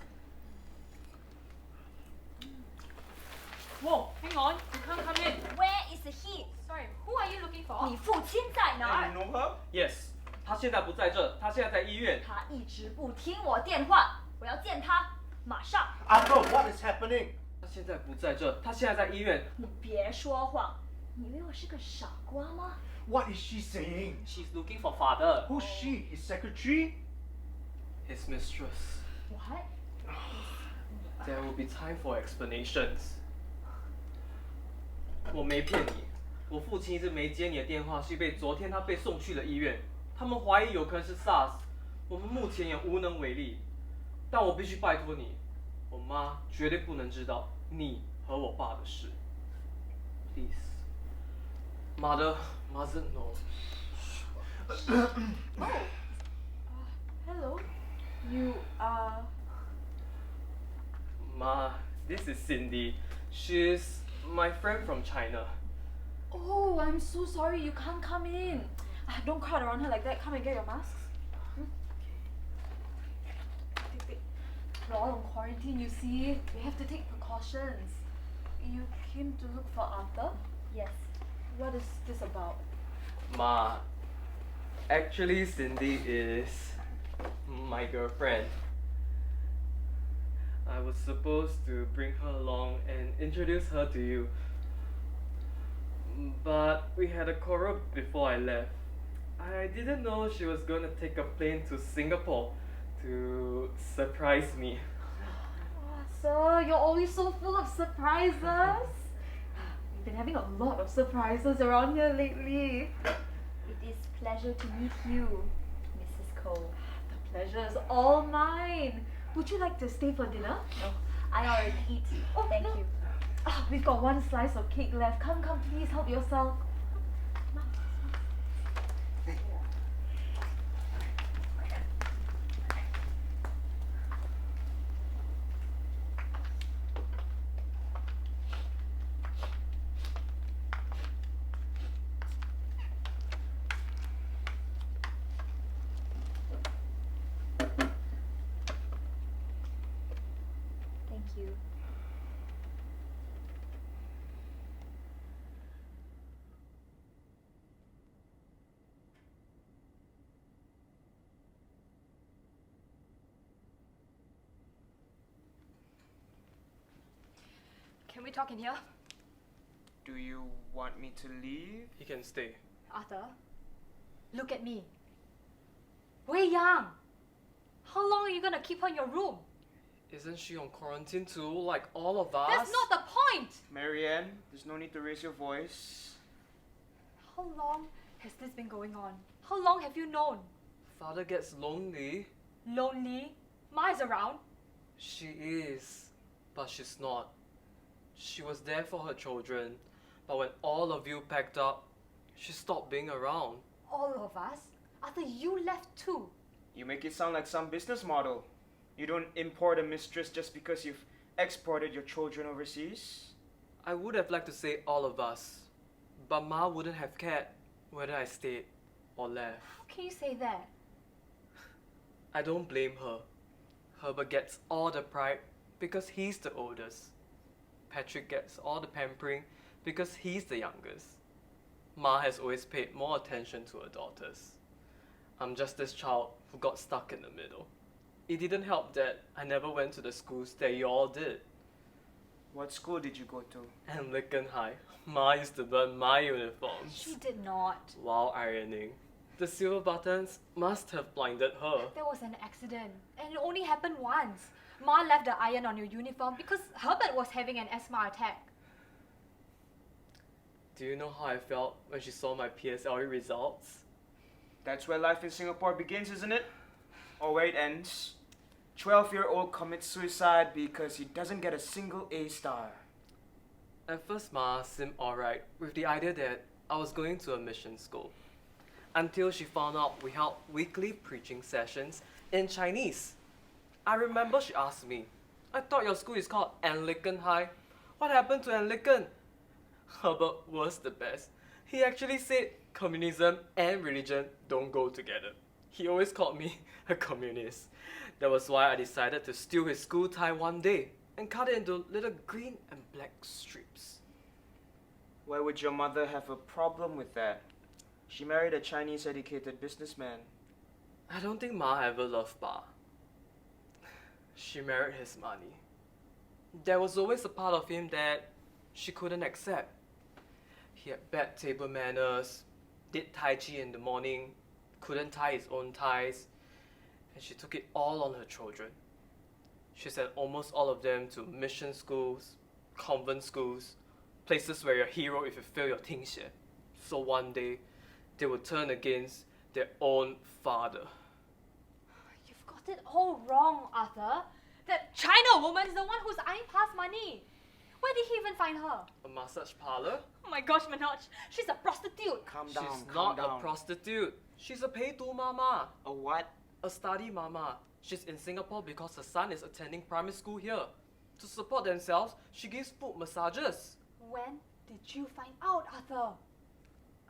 Whoa, hang on, you can't come in. Where is the he? Sorry, who are you looking for? 你父亲在哪 Hey, 儿 you know her? Yes，他现在不在这，他现在在医院。他一直不听我电话，我要见他，马上！ Arthur, what is happening? 他现在不在这，他现在在医院。你别说谎，你以为我是个傻瓜吗？ What is she saying? She's looking for father. Who's she? His secretary? His mistress. What? There will be time for explanations. 我没骗你，我父亲一直没接你的电话，是因为昨天他被送去了医院，他们怀疑有可能是 SARS， 我们目前也无能为力。但我必须拜托你，我妈绝对不能知道你和我爸的事。Please, mother mustn't know. Hello. You are. Ma, this is Cindy. She's my friend from China. Oh, I'm so sorry. You can't come in. Don't crowd around her like that. Come and get your masks. We're all in quarantine, you see. We have to take precautions. You came to look for Arthur? Yes. What is this about? Ma, actually Cindy is my girlfriend. I was supposed to bring her along and introduce her to you. But we had a quarrel before I left. I didn't know she was going to take a plane to Singapore to surprise me. Oh, sir, you're always so full of surprises. We've been having a lot of surprises around here lately. It is pleasure to meet you, Mrs. Cole. The pleasure is all mine. Would you like to stay for dinner? No, I already eat. Oh, Thank no. you. We've got one slice of cake left. Come, please help yourself. Thank you. Can we talk in here? Do you want me to leave? He can stay. Arthur, look at me. Wei Yang! How long are you gonna keep her in your room? Isn't she on quarantine too, like all of us? That's not the point! Marianne, there's no need to raise your voice. How long has this been going on? How long have you known? Father gets lonely. Lonely? Ma's around. She is, but she's not. She was there for her children, but when all of you packed up, she stopped being around. All of us? Arthur, you left too. You make it sound like some business model. You don't import a mistress just because you've exported your children overseas. I would have liked to say all of us, but Ma wouldn't have cared whether I stayed or left. How can you say that? I don't blame her. Herbert gets all the pride because he's the oldest. Patrick gets all the pampering because he's the youngest. Ma has always paid more attention to her daughters. I'm just this child who got stuck in the middle. It didn't help that I never went to the schools that you all did. What school did you go to? Anglican High. Ma used to burn my uniforms She did not. while ironing. The silver buttons must have blinded her. There was an accident, and it only happened once. Ma left the iron on your uniform because Herbert was having an asthma attack. Do you know how I felt when she saw my PSLE results? That's where life in Singapore begins, isn't it? Or where it ends. 12-year-old commits suicide because he doesn't get a single A star. At first, Ma seemed alright with the idea that I was going to a mission school. Until she found out we held weekly preaching sessions in Chinese. I remember she asked me, I thought your school is called Anglican High. What happened to Anglican? Herbert was the best. He actually said communism and religion don't go together. He always called me a communist. That was why I decided to steal his school tie one day and cut it into little green and black strips. Why would your mother have a problem with that? She married a Chinese educated businessman. I don't think Ma ever loved Pa. She married his money. There was always a part of him that she couldn't accept. He had bad table manners, did Tai Chi in the morning, couldn't tie his own ties, and she took it all on her children. She sent almost all of them to mission schools, convent schools, places where you're a hero if you fail your 听写. So one day, they would turn against their own father. You've got it all wrong, Arthur. That China woman is the one who's eyeing Pa's money. Where did he even find her? A massage parlor? Oh my gosh, Manoj, she's a prostitute. Calm She's down, calm not down. a prostitute. She's a pay-to mama. A what? A study mama. She's in Singapore because her son is attending primary school here. To support themselves, she gives foot massages. When did you find out, Arthur?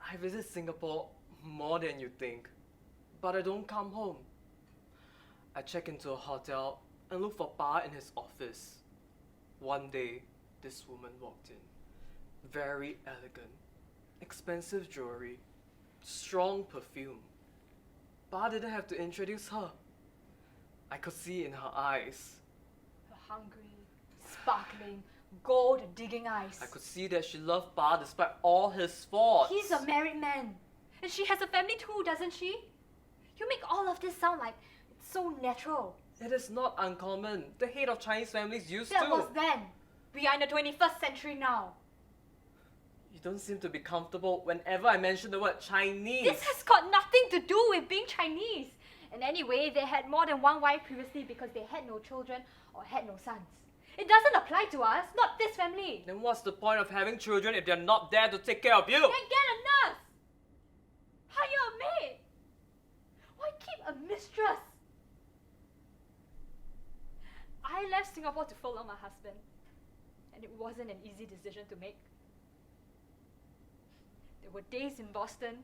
I visit Singapore more than you think, but I don't come home. I check into a hotel and look for Pa in his office. One day, this woman walked in. Very elegant, expensive jewelry, strong perfume. Pa didn't have to introduce her. I could see in her eyes. Her hungry, sparkling, gold-digging eyes. I could see that she loved Pa despite all his faults. He's a married man. And she has a family too, doesn't she? You make all of this sound like it's so natural. It is not uncommon. The head of Chinese families used That to. was then. We are in the 21st century now. You don't seem to be comfortable whenever I mention the word Chinese. This has got nothing to do with being Chinese. And anyway, they had more than one wife previously because they had no children or had no sons. It doesn't apply to us, not this family. Then what's the point of having children if they're not there to take care of you? Then get a nurse. Hire a maid. Why keep a mistress? I left Singapore to follow my husband. And it wasn't an easy decision to make. There were days in Boston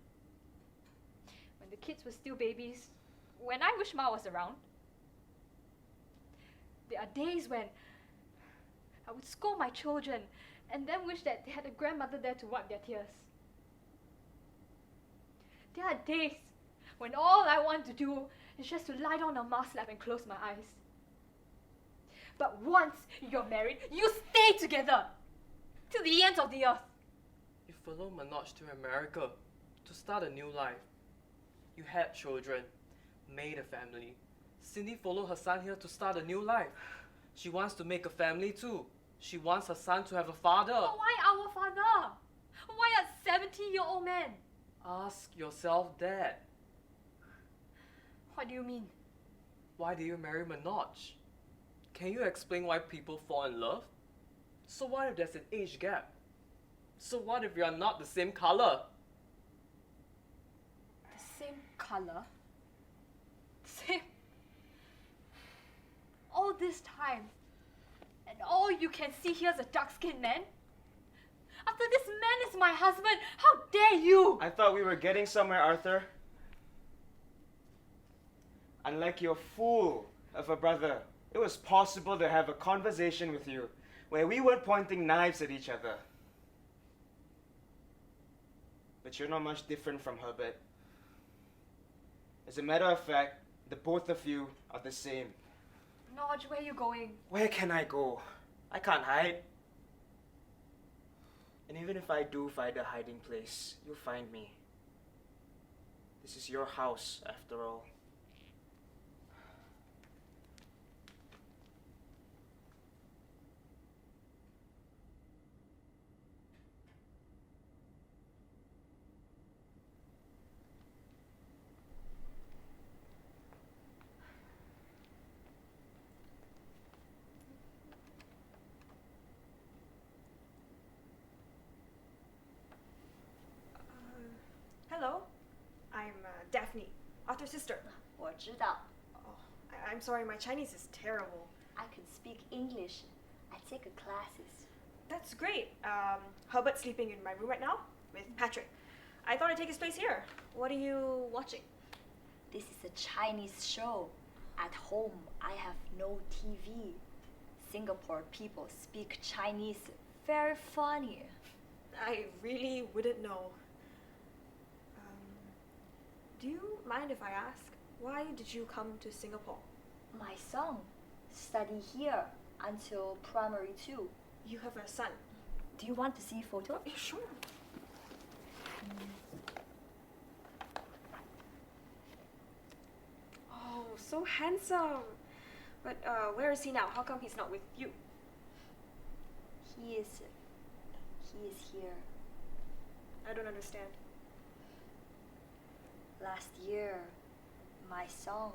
when the kids were still babies, when I wish Ma was around. There are days when I would scold my children and then wish that they had a grandmother there to wipe their tears. There are days when all I want to do is just to lie down on Ma's lap and close my eyes. But once you're married, you stay together till the end of the earth. You followed Manoj to America to start a new life. You had children, made a family. Cindy followed her son here to start a new life. She wants to make a family too. She wants her son to have a father. But why our father? Why a 70-year-old man? Ask yourself that. What do you mean? Why did you marry Manoj? Can you explain why people fall in love? So what if there's an age gap? So what if we are not the same color? The same color? Same. All this time, and all you can see here is a dark-skinned man? After this man is my husband, how dare you? I thought we were getting somewhere, Arthur. Unlike your fool of a brother, it was possible to have a conversation with you where we weren't pointing knives at each other. But you're not much different from Herbert. As a matter of fact, the both of you are the same. Noj, where are you going? Where can I go? I can't hide. And even if I do find a hiding place, you'll find me. This is your house, after all. Hello, I'm Daphne, Arthur's sister. 我知道 Oh, I'm sorry, my Chinese is terrible. I can speak English. I take classes. That's great. Herbert's sleeping in my room right now with Patrick. I thought I'd take his place here. What are you watching? This is a Chinese show. At home, I have no TV. Singapore people speak Chinese very funny. I really wouldn't know. Do you mind if I ask, why did you come to Singapore? My son study here until primary 2. You have a son. Do you want to see photo? Yeah, sure. Oh, so handsome. But where is he now? How come he's not with you? He is here. I don't understand. Last year, my son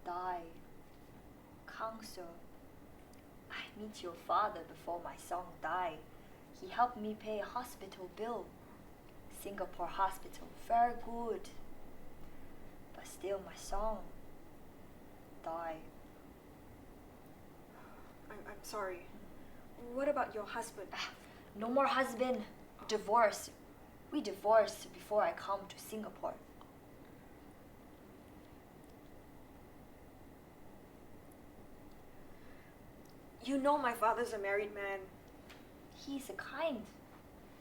died. Cancer. I meet your father before my son died. He helped me pay hospital bill. Singapore hospital, very good. But still my son died. I'm sorry. What about your husband? No more husband. Divorce. We divorced before I come to Singapore. You know my father's a married man. He's kind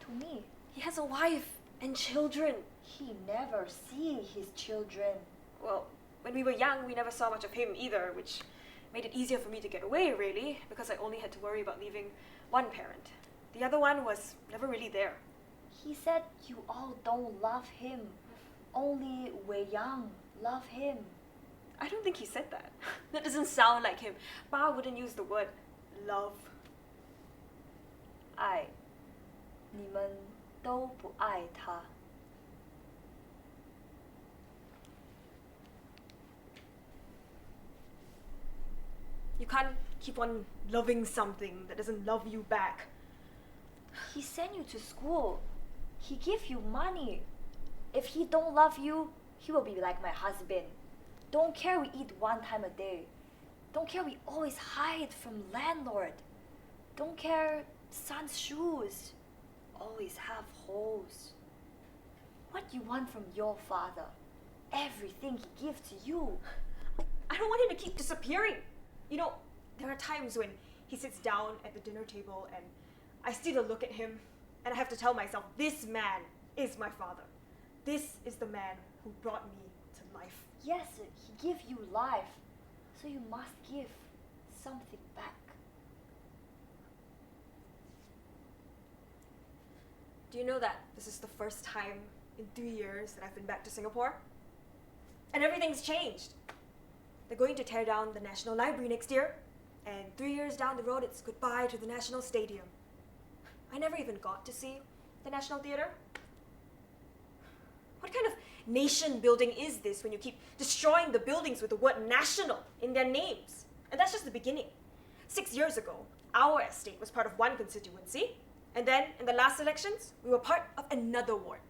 to me. He has a wife and children. He never see his children. Well, when we were young, we never saw much of him either, which made it easier for me to get away, really, because I only had to worry about leaving one parent. The other one was never really there. He said you all don't love him. Only Wei Yang love him. I don't think he said that. That doesn't sound like him. Pa wouldn't use the word love. 爱，你们都不爱他。 You can't keep on loving something that doesn't love you back. He sent you to school. He give you money. If he don't love you, he will be like my husband. Don't care we eat one time a day. Don't care we always hide from landlord. Don't care son's shoes always have holes. What you want from your father? Everything he gives to you. I don't want him to keep disappearing. You know, there are times when he sits down at the dinner table and I steal a look at him and I have to tell myself, this man is my father. This is the man who brought me to life. Yes, he give you life, so you must give something back. Do you know that this is the first time in 3 years that I've been back to Singapore? And everything's changed. They're going to tear down the National Library next year, and 3 years down the road, it's goodbye to the National Stadium. I never even got to see the National Theatre. What kind of nation building is this when you keep destroying the buildings with the word national in their names? And that's just the beginning. 6 years ago, our estate was part of one constituency, and then in the last elections, we were part of another ward.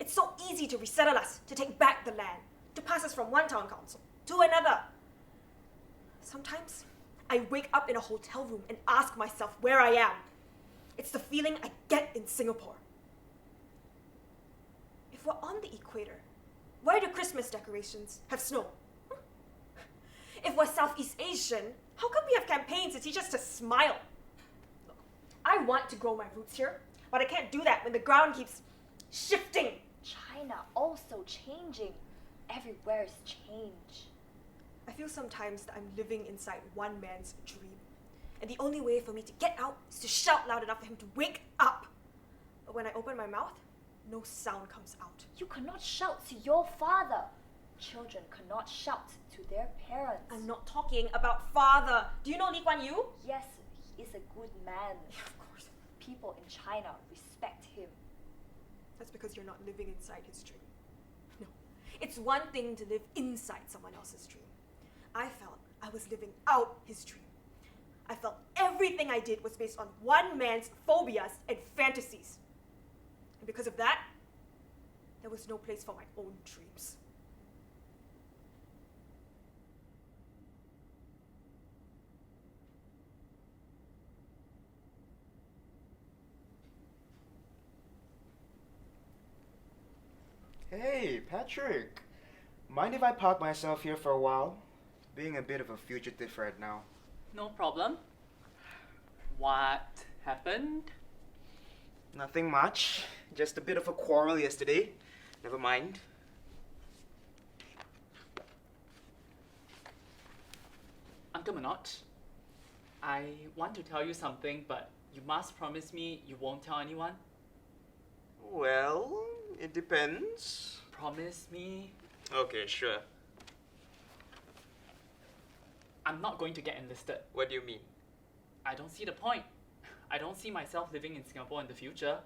It's so easy to resettle us, to take back the land, to pass us from one town council to another. Sometimes I wake up in a hotel room and ask myself where I am. It's the feeling I get in Singapore. If we're on the equator, why do Christmas decorations have snow? If we're Southeast Asian, how come we have campaigns to teach us to smile? Look, I want to grow my roots here, but I can't do that when the ground keeps shifting. China also changing. Everywhere is change. I feel sometimes that I'm living inside one man's dream. And the only way for me to get out is to shout loud enough for him to wake up. But when I open my mouth, no sound comes out. You cannot shout to your father. Children cannot shout to their parents. I'm not talking about father. Do you know Lee Kuan Yew? Yes, he is a good man. Yeah, of course. People in China respect him. That's because you're not living inside his dream. No. It's one thing to live inside someone else's dream. I felt I was living out his dream. I felt everything I did was based on one man's phobias and fantasies. And because of that, there was no place for my own dreams. Hey, Patrick. Mind if I park myself here for a while? Being a bit of a fugitive right now. No problem. What happened? Nothing much. Just a bit of a quarrel yesterday. Never mind. Uncle Manoj, I want to tell you something, but you must promise me you won't tell anyone. Well, it depends. Promise me. Okay, sure. I'm not going to get enlisted. What do you mean? I don't see the point. I don't see myself living in Singapore in the future.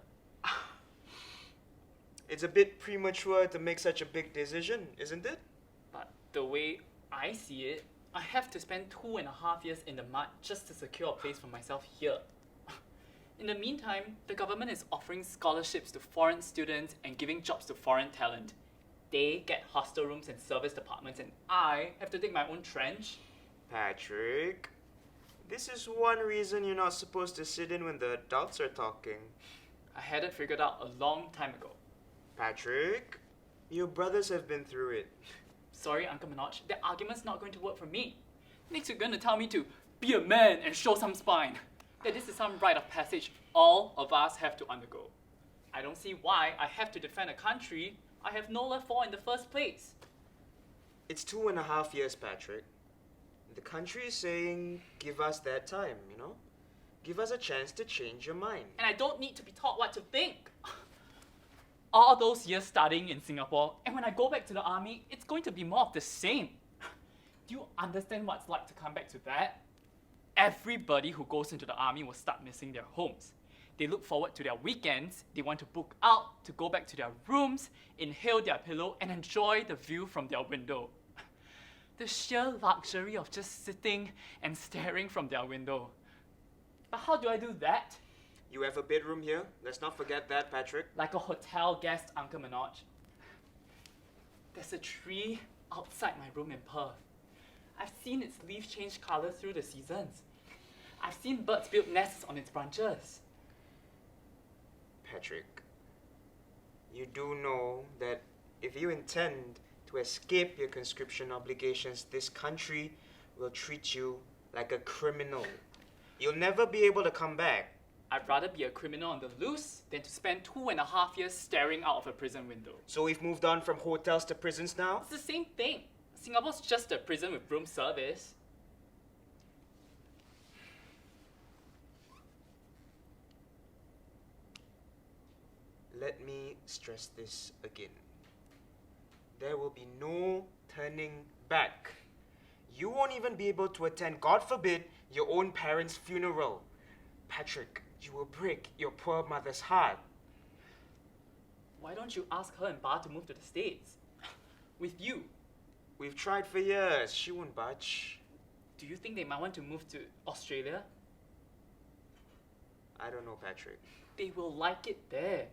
It's a bit premature to make such a big decision, isn't it? But the way I see it, I have to spend 2.5 years in the mud just to secure a place for myself here. In the meantime, the government is offering scholarships to foreign students and giving jobs to foreign talent. They get hostel rooms and service departments, and I have to dig my own trench. Patrick, this is one reason you're not supposed to sit in when the adults are talking. I had it figured out a long time ago. Patrick, your brothers have been through it. Sorry, Uncle Manoj, that argument's not going to work for me. Next you're going to tell me to be a man and show some spine. That this is some rite of passage all of us have to undergo. I don't see why I have to defend a country I have no love for in the first place. It's 2.5 years, Patrick. The country is saying, give us that time, you know? Give us a chance to change your mind. And I don't need to be taught what to think. All those years studying in Singapore, and when I go back to the army, it's going to be more of the same. Do you understand what it's like to come back to that? Everybody who goes into the army will start missing their homes. They look forward to their weekends, they want to book out, to go back to their rooms, inhale their pillow, and enjoy the view from their window. The sheer luxury of just sitting and staring from their window. But how do I do that? You have a bedroom here. Let's not forget that, Patrick. Like a hotel guest, Uncle Manoj. There's a tree outside my room in Perth. I've seen its leaves change colour through the seasons. I've seen birds build nests on its branches. Patrick, you do know that if you intend to escape your conscription obligations, this country will treat you like a criminal. You'll never be able to come back. I'd rather be a criminal on the loose than to spend 2.5 years staring out of a prison window. So we've moved on from hotels to prisons now? It's the same thing. Singapore's just a prison with room service. Let me stress this again. There will be no turning back. You won't even be able to attend, God forbid, your own parents' funeral. Patrick, you will break your poor mother's heart. Why don't you ask her and Ba to move to the States? With you. We've tried for years. She won't budge. Do you think they might want to move to Australia? I don't know, Patrick. They will like it there.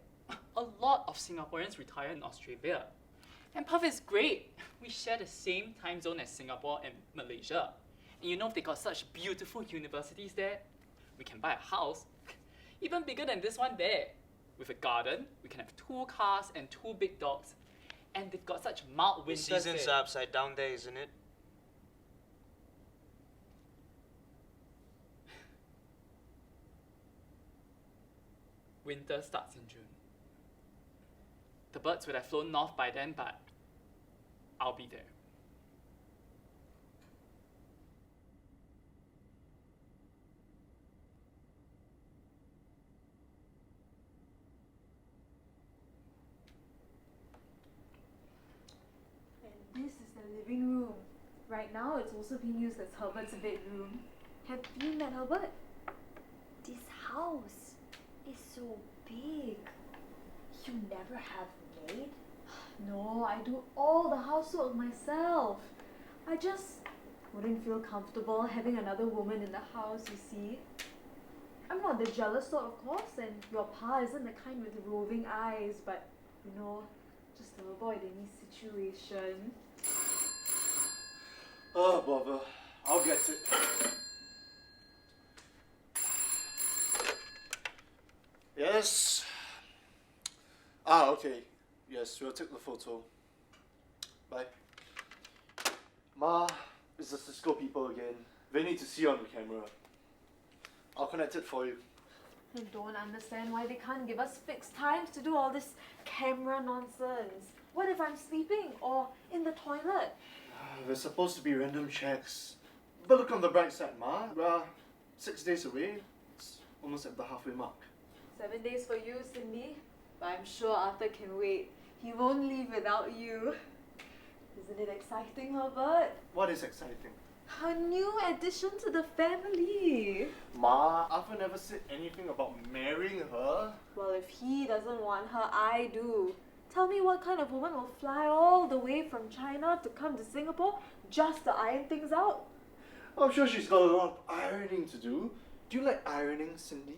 A lot of Singaporeans retire in Australia. And Perth is great. We share the same time zone as Singapore and Malaysia. And you know they got such beautiful universities there. We can buy a house, even bigger than this one there. With a garden, we can have 2 cars and 2 big dogs. And they've got such mild The winters seasons there. are upside down there, isn't it? Winter starts in June. The birds would have flown north by then, but I'll be there. And this is the living room. Right now, it's also being used as Herbert's bedroom. Have you met Herbert? This house is so big. You never have maid? No, I do all the housework myself. I just wouldn't feel comfortable having another woman in the house, you see. I'm not the jealous sort, of course, and your pa isn't the kind with roving eyes, but, you know, just to avoid any situation. Oh, bother. I'll get it. Yes. Ah, okay. Yes, we'll take the photo. Bye. Ma, it's the Cisco people again. They need to see you on the camera. I'll connect it for you. I don't understand why they can't give us fixed times to do all this camera nonsense. What if I'm sleeping or in the toilet? There's supposed to be random checks. But look on the bright side, Ma. We're 6 days away. It's almost at the halfway mark. 7 days for you, Cindy. But I'm sure Arthur can wait. He won't leave without you. Isn't it exciting, Herbert? What is exciting? A new addition to the family. Ma, Arthur never said anything about marrying her. Well, if he doesn't want her, I do. Tell me what kind of woman will fly all the way from China to come to Singapore just to iron things out? I'm sure she's got a lot of ironing to do. Do you like ironing, Cindy?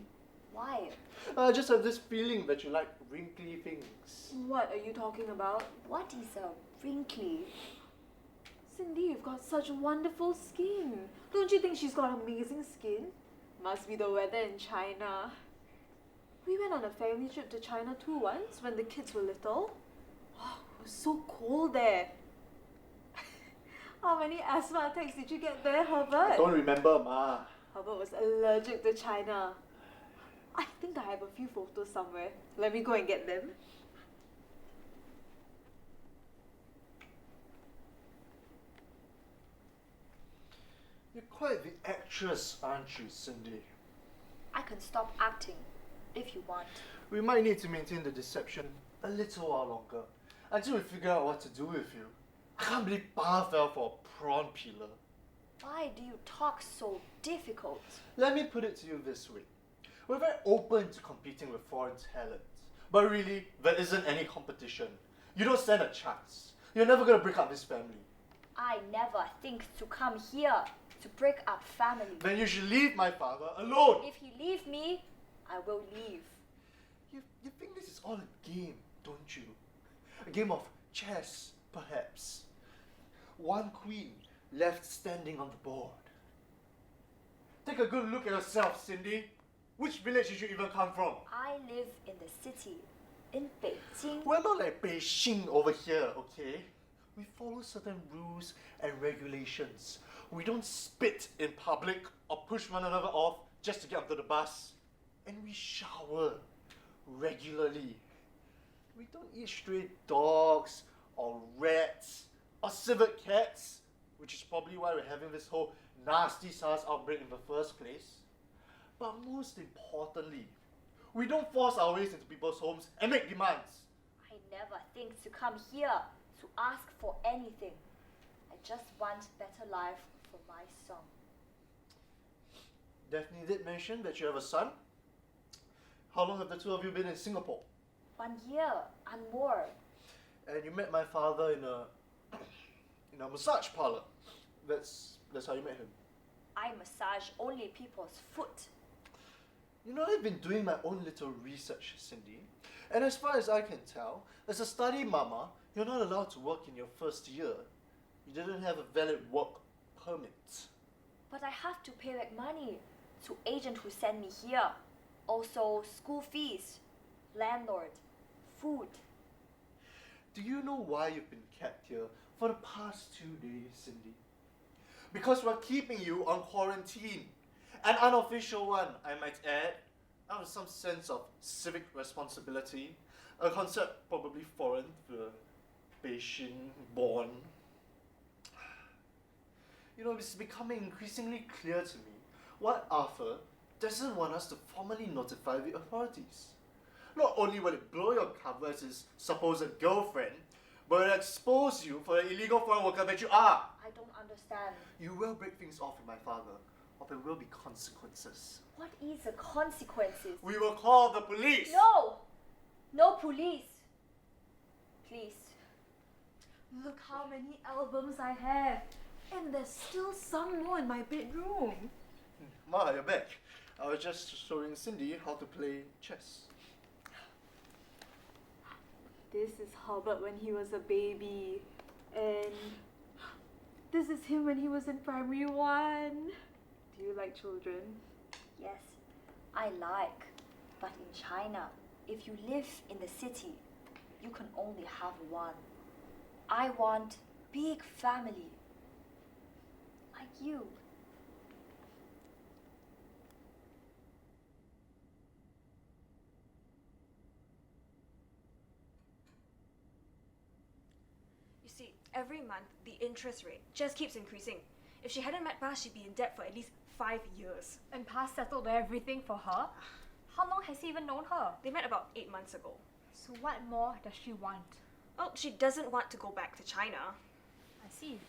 Why? I just have this feeling that you like wrinkly things. What are you talking about? What is a wrinkly? Cindy, you've got such wonderful skin. Don't you think she's got amazing skin? Must be the weather in China. We went on a family trip to China too once when the kids were little. Oh, it was so cold there. How many asthma attacks did you get there, Herbert? I don't remember, Ma. Herbert was allergic to China. I think I have a few photos somewhere. Let me go and get them. You're quite the actress, aren't you, Cindy? I can stop acting if you want. We might need to maintain the deception a little while longer until we figure out what to do with you. I can't believe Pa fell for a prawn peeler. Why do you talk so difficult? Let me put it to you this way. We're very open to competing with foreign talents. But really, there isn't any competition. You don't stand a chance. You're never going to break up this family. I never think to come here to break up family. Then you should leave my father alone. If he leave me, I will leave. You think this is all a game, don't you? A game of chess, perhaps. One queen left standing on the board. Take a good look at yourself, Cindy. Which village did you even come from? I live in the city, in Beijing. We're not like Beijing over here, okay? We follow certain rules and regulations. We don't spit in public or push one another off just to get onto the bus. And we shower regularly. We don't eat stray dogs or rats or civet cats, which is probably why we're having this whole nasty SARS outbreak in the first place. But most importantly, we don't force our ways into people's homes and make demands. I never think to come here to ask for anything. I just want better life for my son. Daphne did mention that you have a son. How long have the two of you been in Singapore? 1 year and more. And you met my father in a massage parlor. That's how you met him. I massage only people's foot. You know, I've been doing my own little research, Cindy. And as far as I can tell, as a study mama, you're not allowed to work in your first year. You didn't have a valid work permit. But I have to pay back money to agent who sent me here. Also school fees, landlord, food. Do you know why you've been kept here for the past 2 days, Cindy? Because we're keeping you on quarantine. An unofficial one, I might add, out of some sense of civic responsibility. A concept probably foreign to Beijing born. You know, it's becoming increasingly clear to me why Arthur doesn't want us to formally notify the authorities. Not only will it blow your cover as his supposed girlfriend, but it'll expose you for the illegal foreign worker that you are. I don't understand. You will break things off with my father, or there will be consequences. What is the consequences? We will call the police! No! No police! Please. Look how many albums I have. And there's still some more in my bedroom. Ma, you're back. I was just showing Cindy how to play chess. This is Herbert when he was a baby. And this is him when he was in primary 1. Do you like children? Yes, I like. But in China, if you live in the city, you can only have one. I want big family. Like you. You see, every month the interest rate just keeps increasing. If she hadn't met Pa, she'd be in debt for at least 5 years. And Pa settled everything for her? How long has he even known her? They met about 8 months ago. So what more does she want? Well, she doesn't want to go back to China. I see.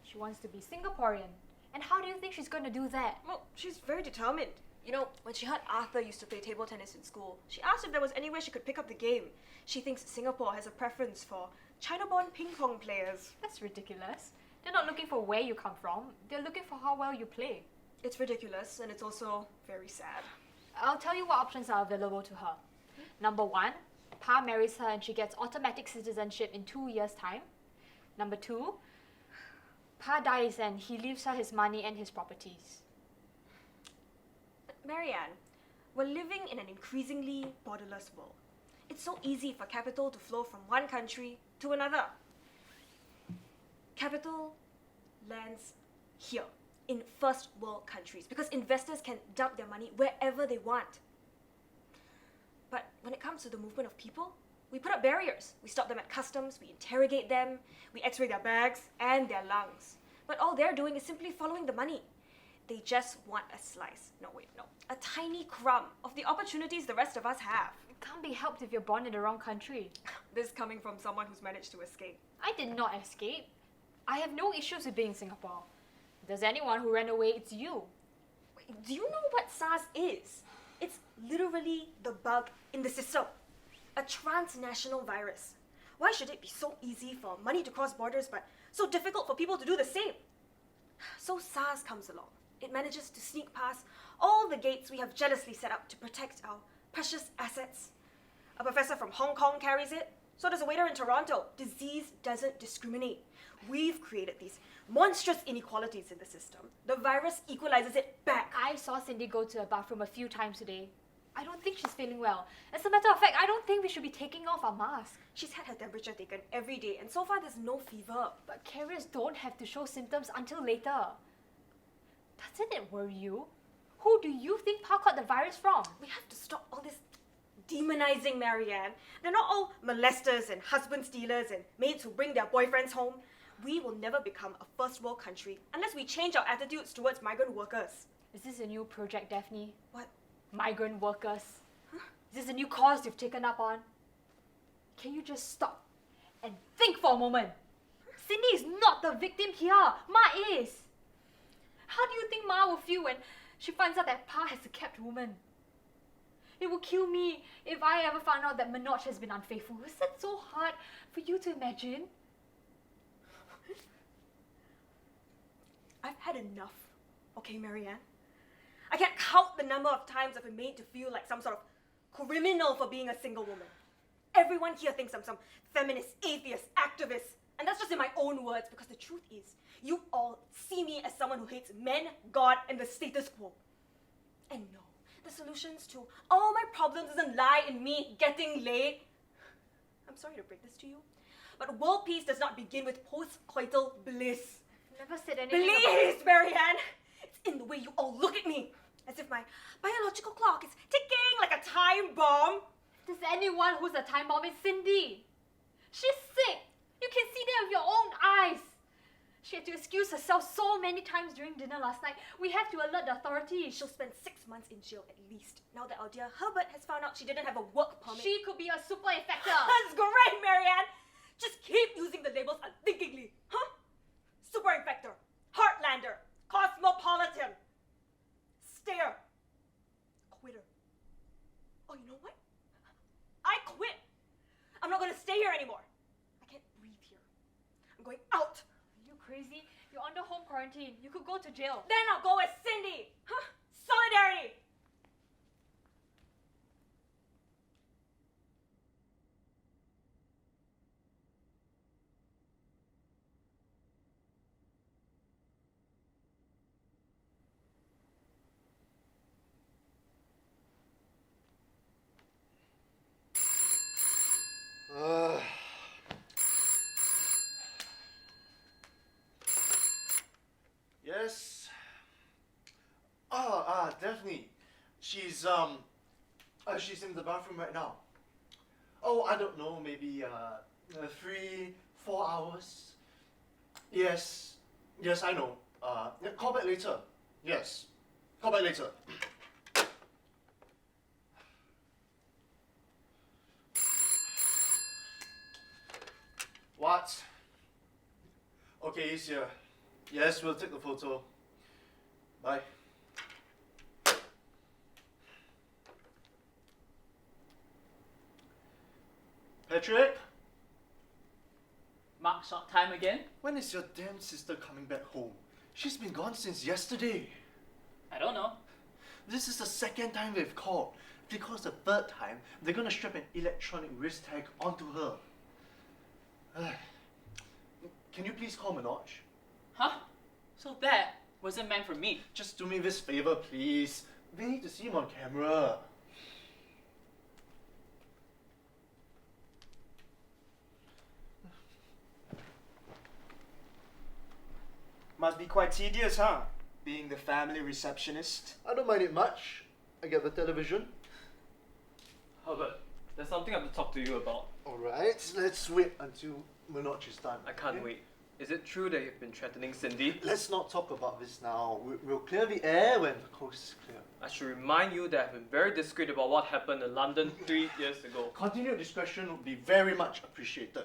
She wants to be Singaporean. And how do you think she's going to do that? Well, she's very determined. You know, when she heard Arthur used to play table tennis in school, she asked if there was any way she could pick up the game. She thinks Singapore has a preference for China-born ping pong players. That's ridiculous. They're not looking for where you come from. They're looking for how well you play. It's ridiculous, and it's also very sad. I'll tell you what options are available to her. Number 1, Pa marries her and she gets automatic citizenship in 2 years' time. Number 2, Pa dies and he leaves her his money and his properties. But Marianne, we're living in an increasingly borderless world. It's so easy for capital to flow from one country to another. Capital lands here, in first world countries, because investors can dump their money wherever they want. But when it comes to the movement of people, we put up barriers. We stop them at customs, we interrogate them, we x-ray their bags and their lungs. But all they're doing is simply following the money. They just want a slice. No, a tiny crumb of the opportunities the rest of us have. It can't be helped if you're born in the wrong country. This coming from someone who's managed to escape. I did not escape. I have no issues with being in Singapore. If there's anyone who ran away, it's you. Wait, do you know what SARS is? It's literally the bug in the system. A transnational virus. Why should it be so easy for money to cross borders but so difficult for people to do the same? So SARS comes along. It manages to sneak past all the gates we have jealously set up to protect our precious assets. A professor from Hong Kong carries it. So does a waiter in Toronto. Disease doesn't discriminate. We've created these monstrous inequalities in the system. The virus equalizes it back. I saw Cindy go to a bathroom a few times today. I don't think she's feeling well. As a matter of fact, I don't think we should be taking off our mask. She's had her temperature taken every day, and so far there's no fever. But carriers don't have to show symptoms until later. Doesn't it worry you? Who do you think Pa caught the virus from? We have to stop all this demonizing Marianne. They're not all molesters and husband stealers and maids who bring their boyfriends home. We will never become a first world country unless we change our attitudes towards migrant workers. Is this a new project, Daphne? What? Migrant workers. Huh? Is this a new cause you've taken up on? Can you just stop and think for a moment? Cindy is not the victim here. Ma is. How do you think Ma will feel when she finds out that Pa has a kept woman? It will kill me if I ever find out that Manoj has been unfaithful. Is that so hard for you to imagine? I've had enough, okay, Marianne? I can't count the number of times I've been made to feel like some sort of criminal for being a single woman. Everyone here thinks I'm some feminist, atheist, activist. And that's just in my own words, because the truth is, you all see me as someone who hates men, God, and the status quo. And no, the solutions to all my problems doesn't lie in me getting laid. I'm sorry to break this to you, but world peace does not begin with post-coital bliss. Never said anything. Please, Marianne! It's in the way you all look at me, as if my biological clock is ticking like a time bomb. If there's anyone who's a time bomb, it's Cindy. She's sick. You can see that with your own eyes. She had to excuse herself so many times during dinner last night. We have to alert the authorities. She'll spend 6 months in jail at least. Now that our dear Herbert has found out she didn't have a work permit. She could be a super infector. That's great, Marianne! Just keep using the labels unthinkingly. Huh? Super infector, Heartlander, Cosmopolitan, Stayer, Quitter. Oh, you know what? I quit. I'm not going to stay here anymore. I can't breathe here. I'm going out. Are you crazy? You're under home quarantine. You could go to jail. Then I'll go with Cindy. Huh? Solidarity. definitely. She's she's in the bathroom right now. Oh, I don't know, maybe 3-4 hours. Yes, I know. Yeah, call back later. Yes, call back later. What? Okay, he's here. Yes, we'll take the photo. Bye. Patrick? Mark, short time again? When is your damn sister coming back home? She's been gone since yesterday. I don't know. This is the second time they've called. Because the third time, they're gonna strap an electronic wrist tag onto her. Can you please call Manoj? Huh? So that wasn't meant for me. Just do me this favor, please. We need to see him on camera. Must be quite tedious, huh? Being the family receptionist. I don't mind it much. I get the television. Herbert, there's something I have to talk to you about. Alright, let's wait until Manoj is done. I can't okay? wait. Is it true that you've been threatening Cindy? Let's not talk about this now. We'll clear the air when the coast is clear. I should remind you that I've been very discreet about what happened in London 3 years ago. Continued discretion would be very much appreciated.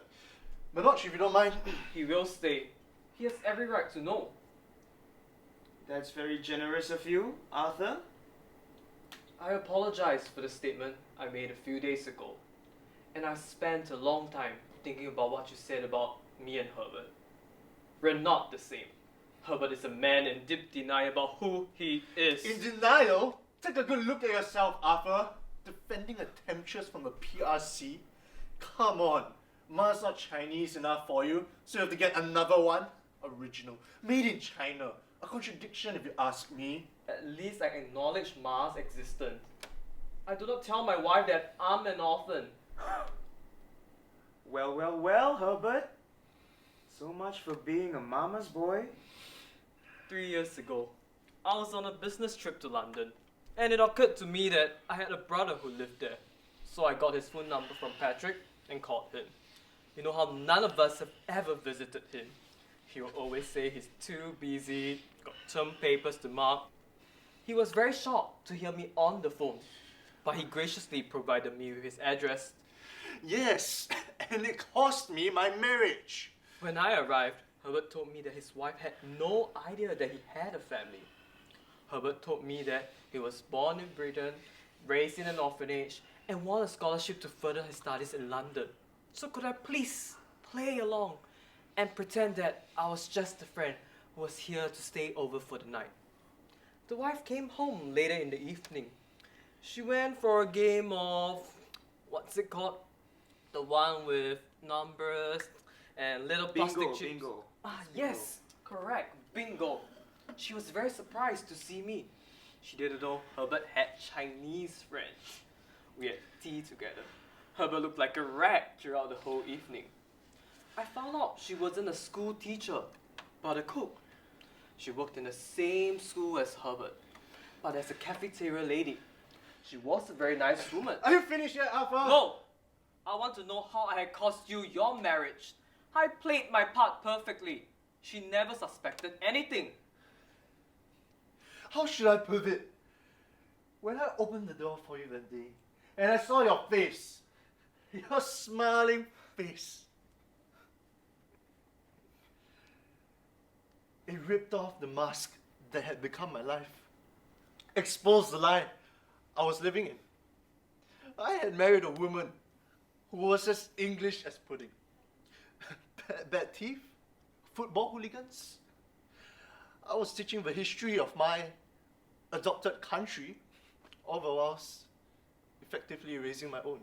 Manoj, if you don't mind. He will stay. He has every right to know. That's very generous of you, Arthur. I apologize for the statement I made a few days ago. And I spent a long time thinking about what you said about me and Herbert. We're not the same. Herbert is a man in deep denial about who he is. In denial? Take a good look at yourself, Arthur. Defending a temptress from the PRC? Come on. Ma's not Chinese enough for you, so you have to get another one? Original. Made in China. A contradiction if you ask me. At least I acknowledge Ma's existence. I do not tell my wife that I'm an orphan. Well, Herbert. So much for being a mama's boy. 3 years ago, I was on a business trip to London, and it occurred to me that I had a brother who lived there. So I got his phone number from Patrick and called him. You know how none of us have ever visited him. He will always say he's too busy, got term papers to mark. He was very shocked to hear me on the phone, but he graciously provided me with his address. Yes, and it cost me my marriage. When I arrived, Herbert told me that his wife had no idea that he had a family. Herbert told me that he was born in Britain, raised in an orphanage, and won a scholarship to further his studies in London. So could I please play along and pretend that I was just a friend who was here to stay over for the night? The wife came home later in the evening. She went for a game of, what's it called? The one with numbers and little plastic chips. Bingo. Ah, yes, correct, bingo. She was very surprised to see me. She didn't know Herbert had Chinese friends. We had tea together. Herbert looked like a rat throughout the whole evening. I found out she wasn't a school teacher, but a cook. She worked in the same school as Herbert, but as a cafeteria lady. She was a very nice woman. Are you finished yet, Arthur? No! I want to know how I had cost you your marriage. I played my part perfectly. She never suspected anything. How should I put it? When I opened the door for you that day, and I saw your face, your smiling face, it ripped off the mask that had become my life, exposed the lie I was living in. I had married a woman who was as English as pudding. Bad teeth, football hooligans. I was teaching the history of my adopted country, all the whilst effectively raising my own.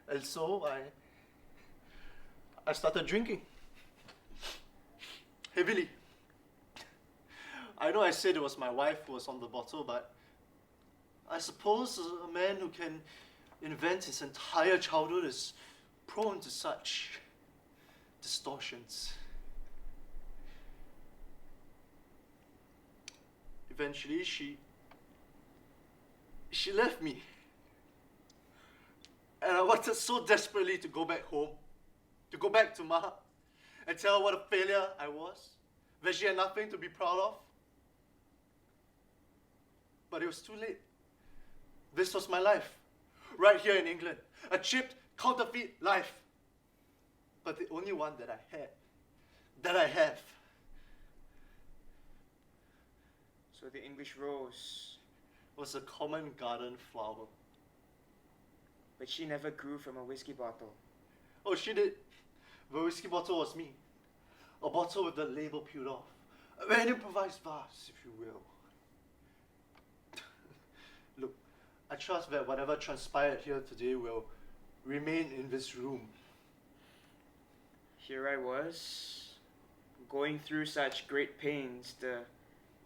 And so I started drinking. Heavily. I know I said it was my wife who was on the bottle, but I suppose a man who can invent his entire childhood is prone to such distortions. eventually she left me. And I wanted so desperately to go back home, to go back to Ma, and tell her what a failure I was, that she had nothing to be proud of. But it was too late. This was my life, right here in England, a chipped, counterfeit life. But the only one that I had, that I have. So the English rose, Was a common garden flower. but she never grew from a whiskey bottle. Oh, she did. The whiskey bottle was me. A bottle with the label peeled off. An improvised vase, if you will. Look, I trust that whatever transpired here today will remain in this room. Here I was, going through such great pains to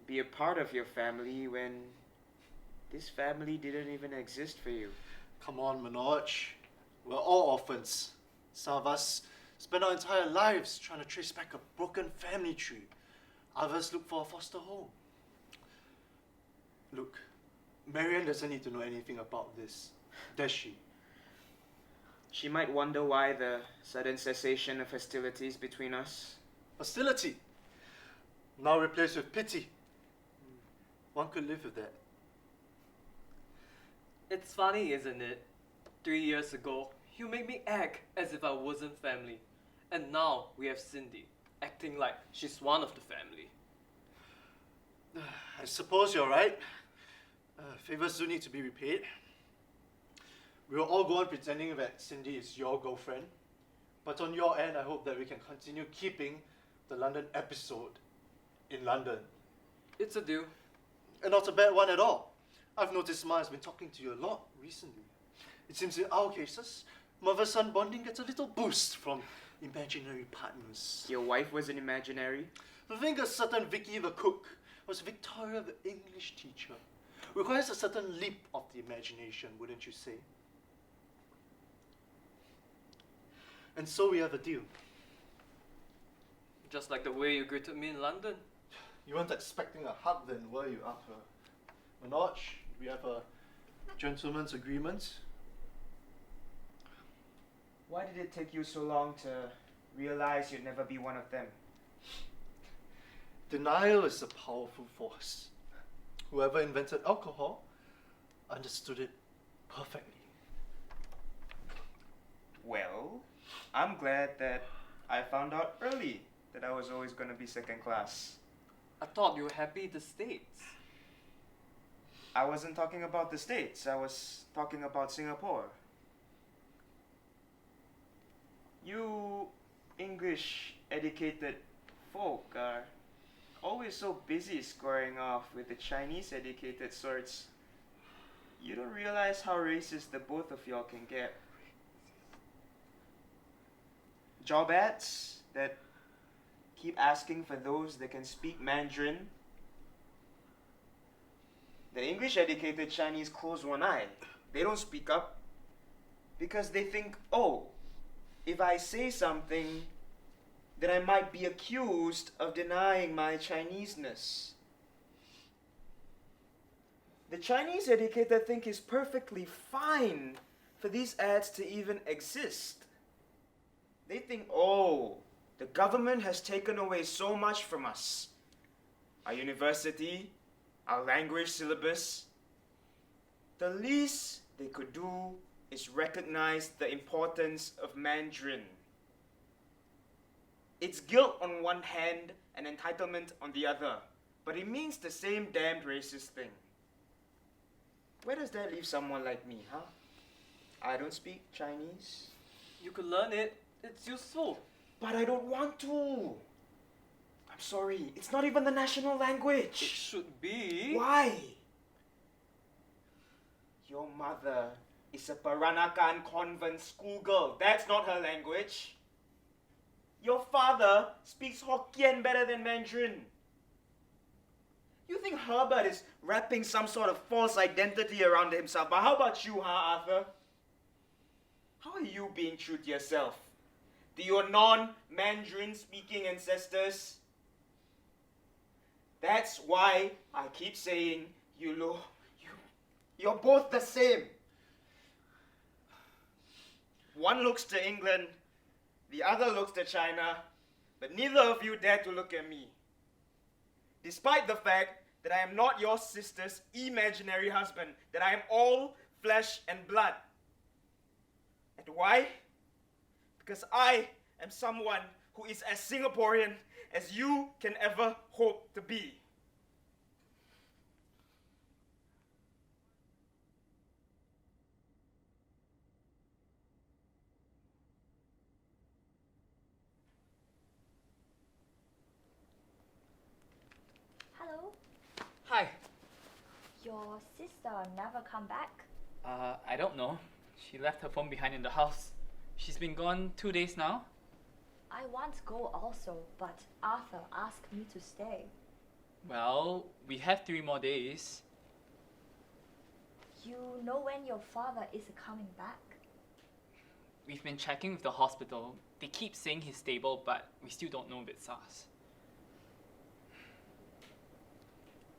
be a part of your family when this family didn't even exist for you. Come on, Manoj. We're all orphans. Some of us spend our entire lives trying to trace back a broken family tree. Others look for a foster home. Look, Marianne doesn't need to know anything about this, does she? She might wonder why the sudden cessation of hostilities between us. Hostility, now replaced with pity. One could live with that. It's funny, isn't it? 3 years ago, you made me act as if I wasn't family. And now we have Cindy, acting like she's one of the family. I suppose you're right. Favors do need to be repaid. We'll all go on pretending that Cindy is your girlfriend. But on your end, I hope that we can continue keeping the London episode in London. It's a deal. And not a bad one at all. I've noticed Ma has been talking to you a lot recently. It seems in our cases, mother-son bonding gets a little boost from imaginary partners. Your wife was an imaginary? I think a certain Vicky the cook was Victoria the English teacher. Requires a certain leap of the imagination, wouldn't you say? And so we have a deal. Just like the way you greeted me in London. You weren't expecting a hug then, were you, Arthur? Manoj, we have a gentleman's agreement. Why did it take you so long to realize you'd never be one of them? Denial is a powerful force. Whoever invented alcohol understood it perfectly. Well, I'm glad that I found out early that I was always going to be second class. I thought you were happy in the States. I wasn't talking about the States, I was talking about Singapore. You English educated folk are always so busy squaring off with the Chinese educated sorts. You don't realize how racist the both of y'all can get. Job ads that keep asking for those that can speak Mandarin. The English educated Chinese close one eye. They don't speak up because they think, oh, if I say something, then I might be accused of denying my Chineseness. The Chinese educated think it's perfectly fine for these ads to even exist. They think, oh, the government has taken away so much from us. Our university, our language syllabus. The least they could do is recognize the importance of Mandarin. It's guilt on one hand and entitlement on the other, but it means the same damned racist thing. Where does that leave someone like me, huh? I don't speak Chinese. You could learn it. It's useful. But I don't want to. I'm sorry, it's not even the national It language. should be. Why? Your mother is a Peranakan convent schoolgirl. That's not her language. Your father speaks Hokkien better than Mandarin. You think Herbert is wrapping some sort of false identity around himself, but how about you, huh, Arthur? How are you being true to yourself? To your non-Mandarin speaking ancestors? That's why I keep saying you're both the same. One looks to England, the other looks to China, but neither of you dare to look at me. Despite the fact that I am not your sister's imaginary husband, that I am all flesh and blood. And why? Because I am someone who is as Singaporean as you can ever hope to be. Hello? Hi. Your sister never come back? I don't know. She left her phone behind in the house. She's been gone 2 days now. I want to go also, but Arthur asked me to stay. Well, we have 3 more days. You know when your father is coming back? We've been checking with the hospital. They keep saying he's stable, but we still don't know if it's SARS.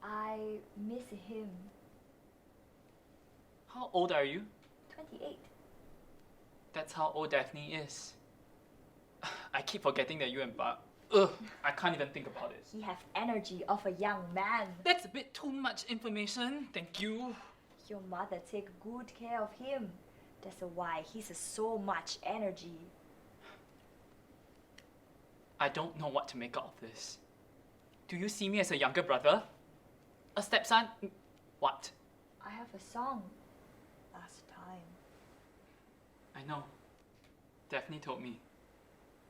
I miss him. How old are you? 28. That's how old Daphne is. I keep forgetting that you and Bart. Ugh, I can't even think about it. He have energy of a young man. That's a bit too much information. Thank you. Your mother take good care of him. That's why he's so much energy. I don't know what to make out of this. Do you see me as a younger brother? A stepson? What? I have a song last time. I know. Daphne told me.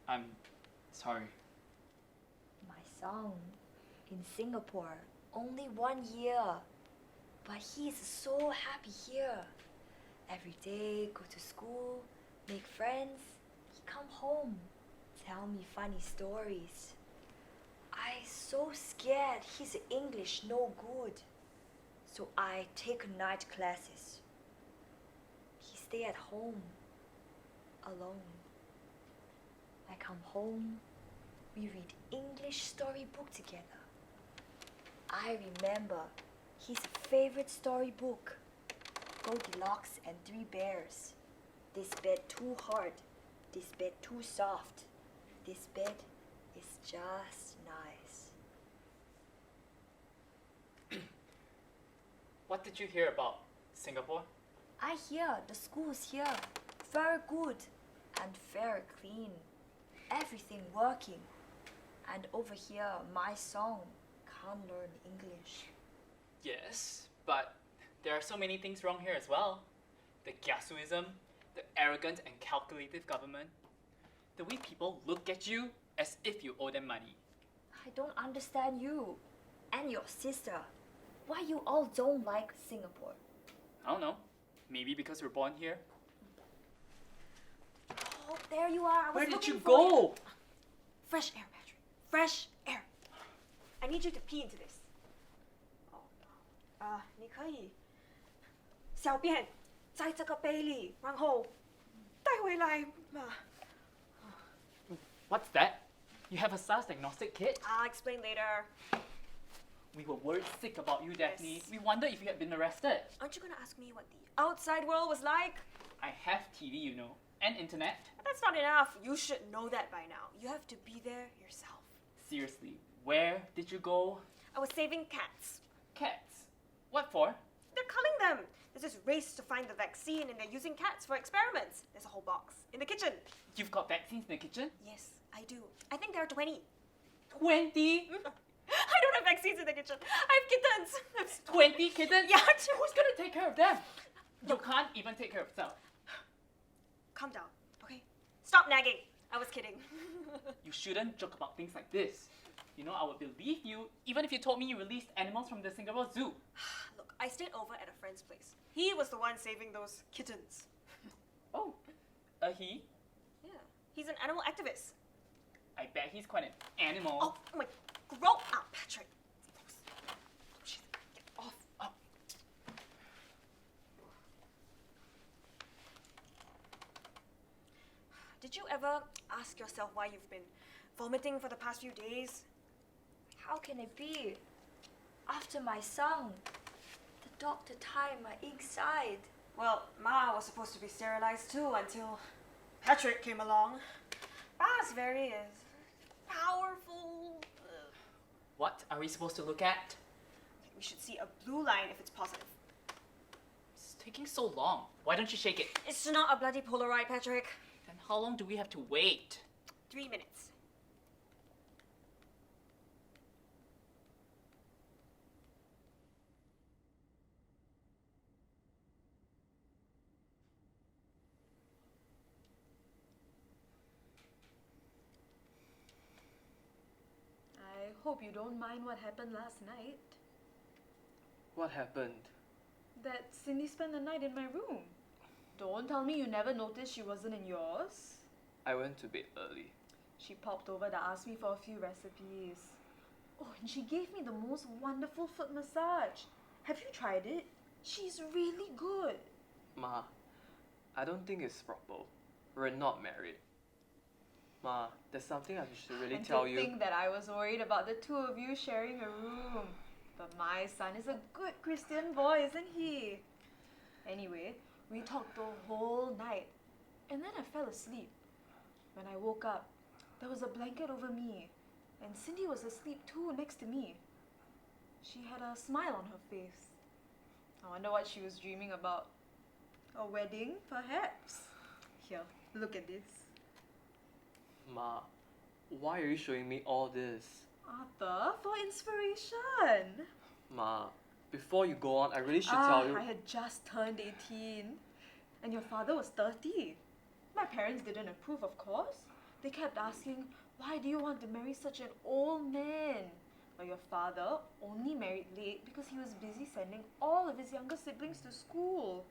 I'm sorry. My song in Singapore, only 1 year. But he's so happy here. Every day, go to school, make friends. He come home, tell me funny stories. I so scared his English no good. So I take night classes. He stay at home, alone. I come home, we read English storybook together. I remember his favorite storybook, Goldilocks and 3 Bears. This bed too hard, this bed too soft. This bed is just nice. What did you hear about Singapore? I hear the schools here very good and very clean. Everything working. And over here, my song can't learn English. Yes, but there are so many things wrong here as well. The kiasuism, the arrogant and calculative government, the way people look at you as if you owe them money. I don't understand you and your sister. Why you all don't like Singapore? I don't know. Maybe because we're born here. Oh, there you are. I was Where did looking you for go? Fresh air, Patrick. Fresh air. I need you to pee into this. Oh, 你可以小便在这个杯里，然后带回来嘛。 What's that? You have a SARS diagnostic kit? I'll explain later. We were worried sick about you, Daphne. Yes. We wondered if you had been arrested. Aren't you gonna ask me what the outside world was like? I have TV, you know, and internet. But that's not enough. You should know that by now. You have to be there yourself. Seriously, where did you go? I was saving cats. Cats. What for? They're culling them. There's this race to find the vaccine and they're using cats for experiments. There's a whole box in the kitchen. You've got vaccines in the kitchen? Yes, I do. I think there are 20. 20? I don't have vaccines in the kitchen. I have kittens. 20 kittens? Yeah. Who's gonna take care of them? You can't even take care of yourself. Calm down, okay? Stop nagging. I was kidding. You shouldn't joke about things like this. You know, I would believe you even if you told me you released animals from the Singapore Zoo. Look, I stayed over at a friend's place. He was the one saving those kittens. Oh, he? Yeah, he's an animal activist. I bet he's quite an animal. Oh my, grow up, Patrick. Jeez, get off. Oh. Did you ever ask yourself why you've been vomiting for the past few days? How can it be? after my son. The doctor tied my inside. Well, Ma was supposed to be sterilized too until Patrick came along. Pa's very powerful. What are we supposed to look at? We should see a blue line if it's positive. It's taking so long. Why don't you shake it? It's not a bloody Polaroid, Patrick. Then how long do we have to wait? 3 minutes. I hope you don't mind what happened last night. What happened? That Cindy spent the night in my room. Don't tell me you never noticed she wasn't in yours. I went to bed early. She popped over to ask me for a few recipes. Oh, and she gave me the most wonderful foot massage. Have you tried it? She's really good. Ma, I don't think it's proper. We're not married. Ma, there's something I should really And tell to you. think that I was worried about the two of you sharing a room. But my son is a good Christian boy, isn't he? Anyway, we talked the whole night. And then I fell asleep. When I woke up, there was a blanket over me. And Cindy was asleep too, next to me. She had a smile on her face. I wonder what she was dreaming about. A wedding, perhaps? Here, look at this. Ma, why are you showing me all this? Arthur, for inspiration. Ma, before you go on, I really should tell you. I had just turned 18. And your father was 30. My parents didn't approve, of course. They kept asking, why do you want to marry such an old man? But your father only married late because he was busy sending all of his younger siblings to school.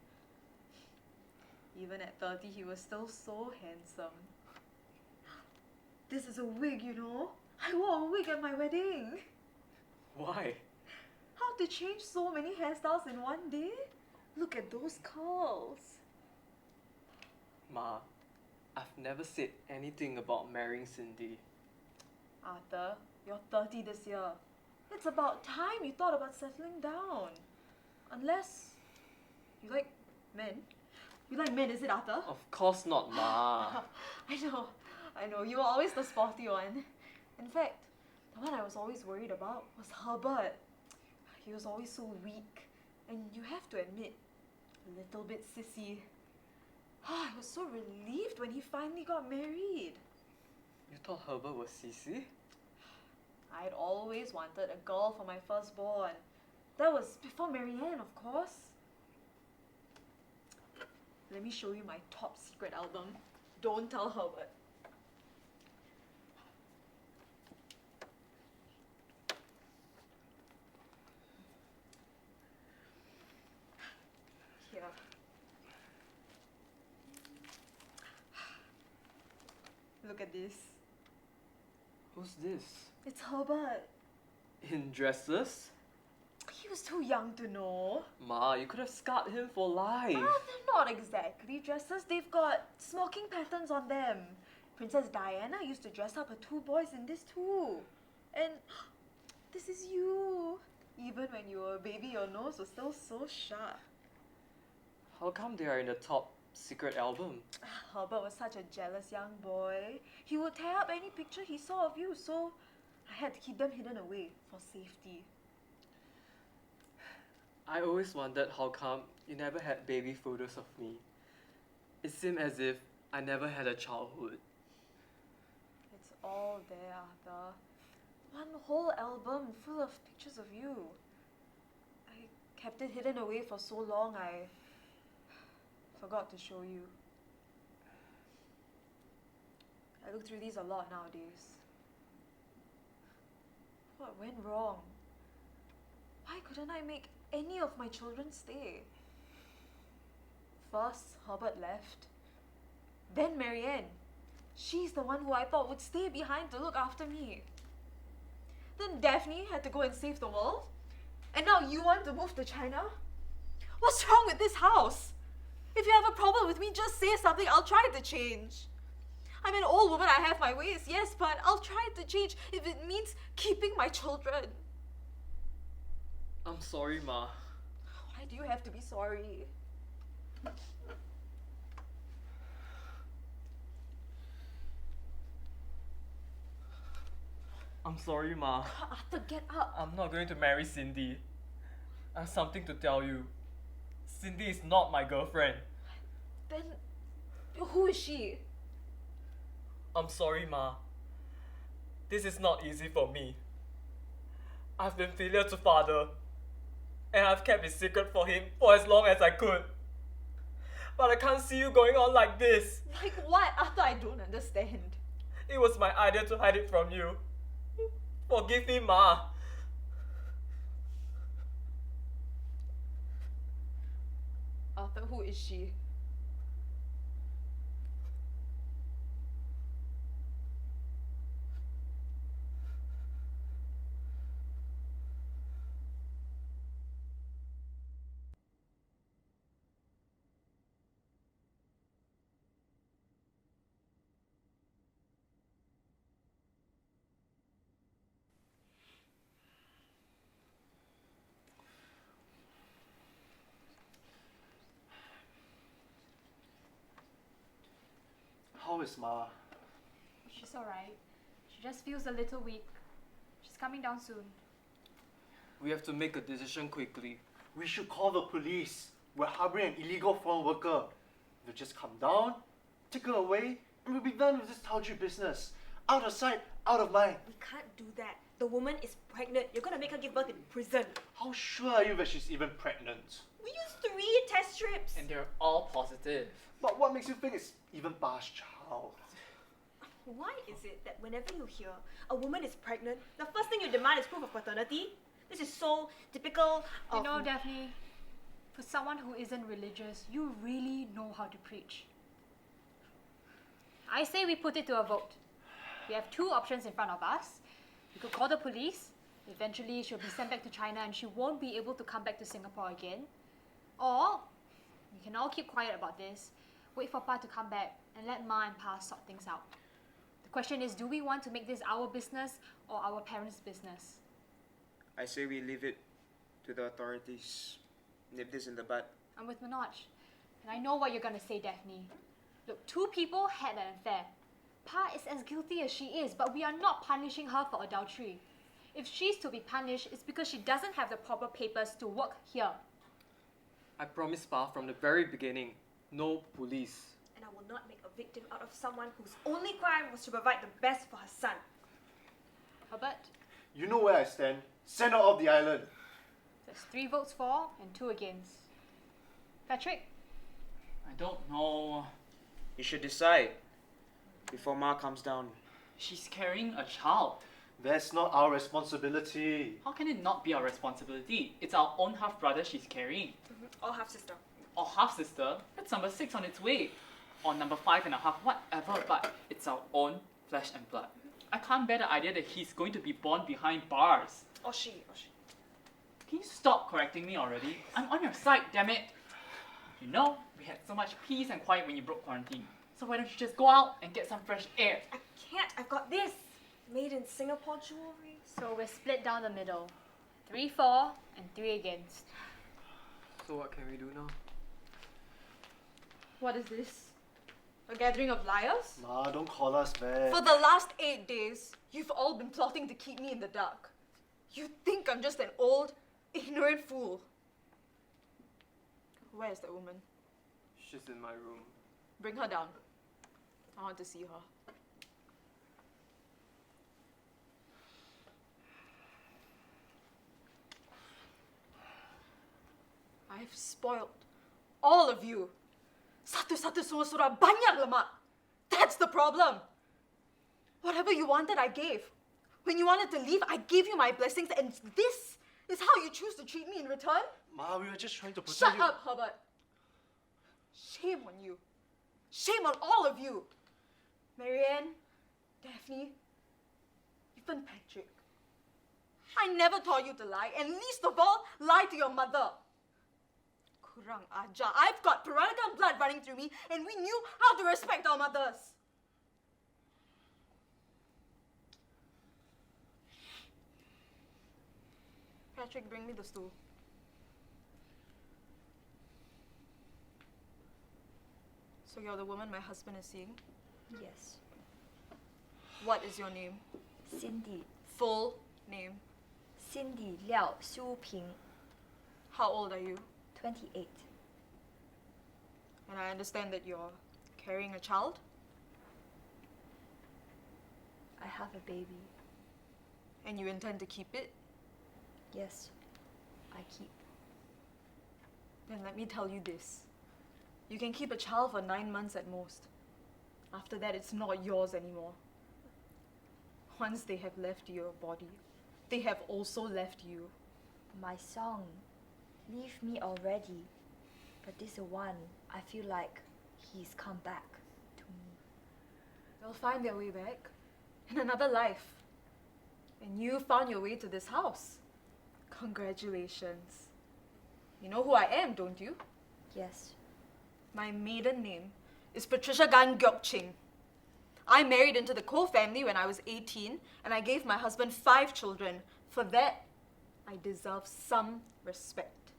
Even at 30, he was still so handsome. This is a wig, you know. I wore a wig at my wedding. Why? How to change so many hairstyles in one day? Look at those curls. Ma, I've never said anything about marrying Cindy. Arthur, you're 30 this year. It's about time you thought about settling down. Unless you like men. You like men, is it, Arthur? Of course not, Ma. I know. You were always the sporty one. In fact, the one I was always worried about was Herbert. He was always so weak. And you have to admit, a little bit sissy. I was so relieved when he finally got married. You thought Herbert was sissy? I'd always wanted a girl for my firstborn. That was before Marianne, of course. Let me show you my top secret album. Don't tell Herbert. Here. Look at this. Who's this? It's Herbert. In dresses? He was too young to know. Ma, you could have scarred him for life. They're not exactly dresses. They've got smoking patterns on them. Princess Diana used to dress up her two boys in this too. And this is you. Even when you were a baby, your nose was still so sharp. How come they are in the top secret album? Herbert was such a jealous young boy. He would tear up any picture he saw of you, so I had to keep them hidden away for safety. I always wondered how come you never had baby photos of me. It seemed as if I never had a childhood. It's all there, Arthur. One whole album full of pictures of you. I kept it hidden away for so long, I forgot to show you. I look through these a lot nowadays. What went wrong? Why couldn't I make any of my children stay? First, Herbert left. Then Marianne. She's the one who I thought would stay behind to look after me. Then Daphne had to go and save the world. And now you want to move to China? What's wrong with this house? If you have a problem with me, just say something. I'll try to change. I'm an old woman, I have my ways, yes, but I'll try to change if it means keeping my children. I'm sorry, Ma. Why do you have to be sorry? I'm sorry, Ma. Arthur, get up. I'm not going to marry Cindy. I have something to tell you. Cindy is not my girlfriend. Then, who is she? I'm sorry, Ma. This is not easy for me. I've been filial to father, and I've kept it secret for him for as long as I could. But I can't see you going on like this. Like what? Arthur, I don't understand. It was my idea to hide it from you. Forgive me, Ma. Arthur, who is she? How is Ma? She's alright. She just feels a little weak. She's coming down soon. We have to make a decision quickly. We should call the police. We're harboring an illegal foreign worker. They'll just come down, take her away, and we'll be done with this Taoju business. Out of sight, out of mind. We can't do that. The woman is pregnant. You're gonna make her give birth in prison. How sure are you that she's even pregnant? We used 3 test strips. And they're all positive. But what makes you think it's even Pa's child? Why is it that whenever you hear a woman is pregnant, the first thing you demand is proof of paternity? This is so typical of... You know, Daphne, for someone who isn't religious, you really know how to preach. I say we put it to a vote. We have 2 options in front of us. We could call the police. Eventually, she'll be sent back to China and she won't be able to come back to Singapore again. Or, we can all keep quiet about this, wait for Pa to come back, and let Ma and Pa sort things out. The question is, do we want to make this our business or our parents' business? I say we leave it to the authorities. Nip this in the bud. I'm with Manoj. And I know what you're going to say, Daphne. Look, 2 people had an affair. Pa is as guilty as she is, but we are not punishing her for adultery. If she's to be punished, it's because she doesn't have the proper papers to work here. I promised Pa from the very beginning, no police. And I will not make a victim out of someone whose only crime was to provide the best for her son. Herbert, You know where I stand. Send her off the island. that's 3 votes for and 2 against. Patrick? I don't know. You should decide before Ma comes down. She's carrying a child. That's not our responsibility. How can it not be our responsibility? It's our own half-brother she's carrying. Or half-sister. Or half-sister. That's number 6 on its way. Or number 5.5, whatever, but it's our own flesh and blood. I can't bear the idea that he's going to be born behind bars. Or she. Can you stop correcting me already? I'm on your side, damn it! You know, we had so much peace and quiet when you broke quarantine. So why don't you just go out and get some fresh air? I can't. I've got this. Made in Singapore jewelry. So we're split down the middle. 3 for and 3 against. So what can we do now? What is this? A gathering of liars? Ma, don't call us back. For the last 8 days, you've all been plotting to keep me in the dark. You think I'm just an old, ignorant fool. Where's that woman? She's in my room. Bring her down. I want to see her. I've spoiled all of you. Satu-satu semua surah banyak lemak. That's the problem. Whatever you wanted, I gave. When you wanted to leave, I gave you my blessings, and this is how you choose to treat me in return? Ma, we were just trying to protect Shut you. up, Herbert. Shame on you. Shame on all of you. Marianne, Daphne, even Patrick. I never taught you to lie, and least of all, lie to your mother. Kurang ajar. I've got Peranakan blood running through me, and we knew how to respect our mothers. Patrick, bring me the stool. So you're the woman my husband is seeing? Yes. What is your name? Cindy. Full name. Cindy Liao Xiuping. How old are you? 28. And I understand that you're carrying a child? I have a baby. And you intend to keep it? Yes, I keep. Then let me tell you this. You can keep a child for 9 months at most. After that, it's not yours anymore. Once they have left your body, they have also left you. My song, leave me already. But this one, I feel like he's come back to me. They'll find their way back in another life. And you found your way to this house. Congratulations. You know who I am, don't you? Yes. My maiden name is Patricia Gan Gyok Ching. I married into the Koh family when I was 18, and I gave my husband 5 children. For that, I deserve some respect.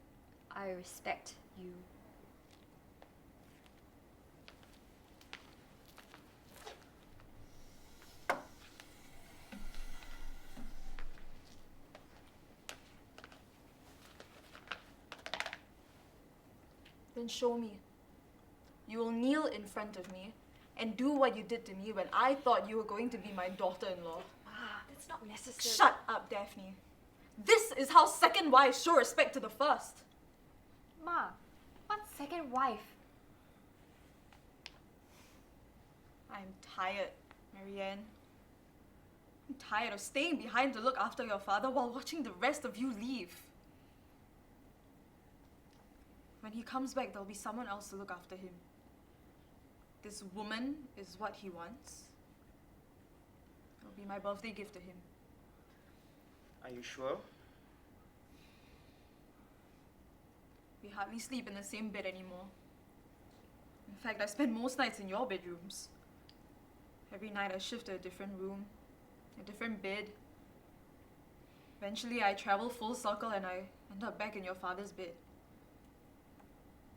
I respect you. Then show me. You will kneel in front of me and do what you did to me when I thought you were going to be my daughter-in-law. That's not necessary. Shut up, Daphne. This is how second wives show respect to the first. Ma, what's second wife? I'm tired, Marianne. I'm tired of staying behind to look after your father while watching the rest of you leave. When he comes back, there'll be someone else to look after him. This woman is what he wants. It'll be my birthday gift to him. Are you sure? We hardly sleep in the same bed anymore. In fact, I spend most nights in your bedrooms. Every night I shift to a different room, a different bed. Eventually I travel full circle and I end up back in your father's bed.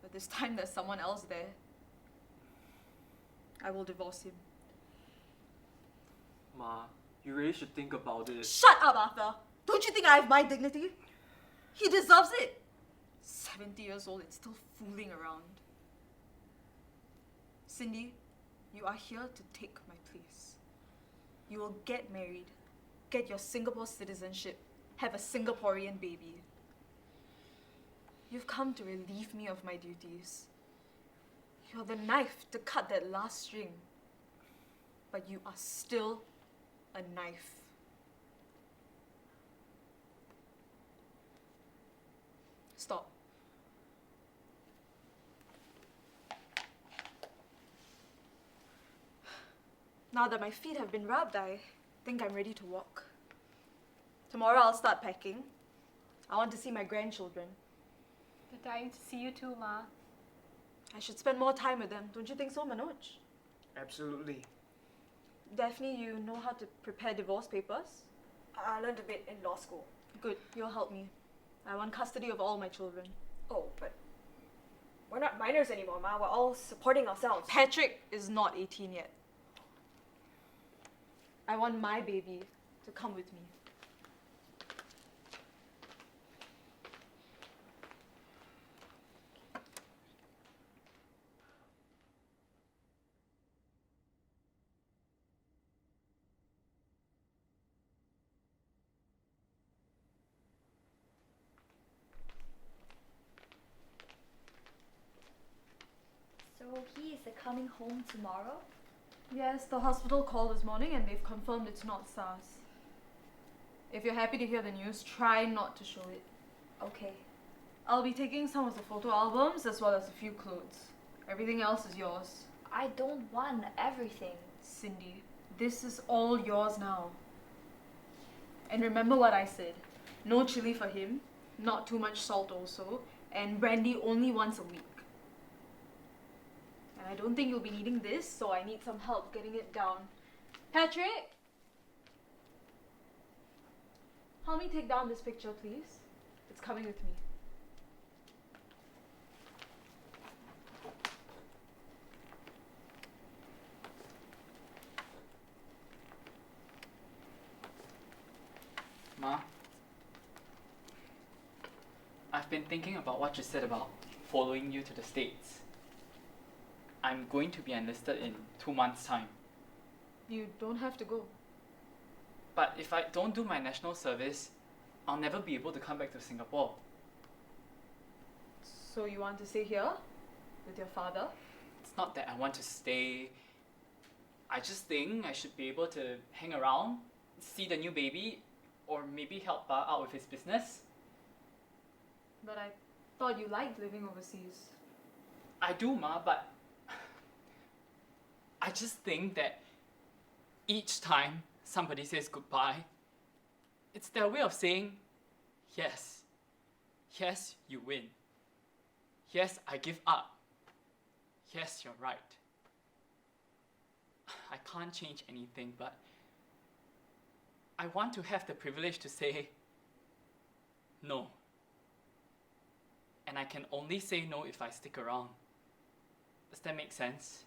But this time there's someone else there. I will divorce him. Ma, you really should think about it. Shut up, Arthur! Don't you think I have my dignity? He deserves it. 70 years old and still fooling around. Cindy, you are here to take my place. You will get married, get your Singapore citizenship, have a Singaporean baby. You've come to relieve me of my duties. You're the knife to cut that last string. But you are still a knife. Stop. Now that my feet have been rubbed, I think I'm ready to walk. Tomorrow I'll start packing. I want to see my grandchildren. They're dying to see you too, Ma. I should spend more time with them. Don't you think so, Manoj? Absolutely. Daphne, you know how to prepare divorce papers? I learned a bit in law school. Good, you'll help me. I want custody of all my children. Oh, but we're not minors anymore, Ma. We're all supporting ourselves. Patrick is not 18 yet. I want my baby to come with me. So he is coming home tomorrow? Yes, the hospital called this morning and they've confirmed it's not SARS. If you're happy to hear the news, try not to show it. Okay. I'll be taking some of the photo albums as well as a few clothes. Everything else is yours. I don't want everything. Cindy, this is all yours now. And remember what I said. No chili for him, not too much salt also, and brandy only once a week. And I don't think you'll be needing this, so I need some help getting it down. Patrick? Help me take down this picture, please. It's coming with me. Ma, I've been thinking about what you said about following you to the States. I'm going to be enlisted in 2 months' time. You don't have to go. But if I don't do my national service, I'll never be able to come back to Singapore. So you want to stay here with your father? It's not that I want to stay. I just think I should be able to hang around, see the new baby, or maybe help Pa out with his business. But I thought you liked living overseas. I do, Ma, but I just think that each time somebody says goodbye, it's their way of saying, yes, yes, you win. Yes, I give up. Yes, you're right. I can't change anything, but I want to have the privilege to say no. And I can only say no if I stick around. Does that make sense?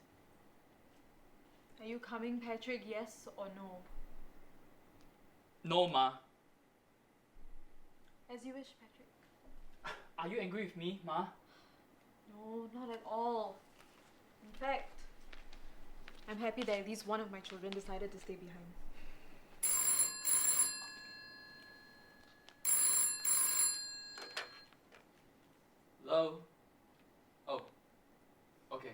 Are you coming, Patrick? Yes or no? No, Ma. As you wish, Patrick. Are you angry with me, Ma? No, not at all. In fact, I'm happy that at least one of my children decided to stay behind. Hello? Oh, okay.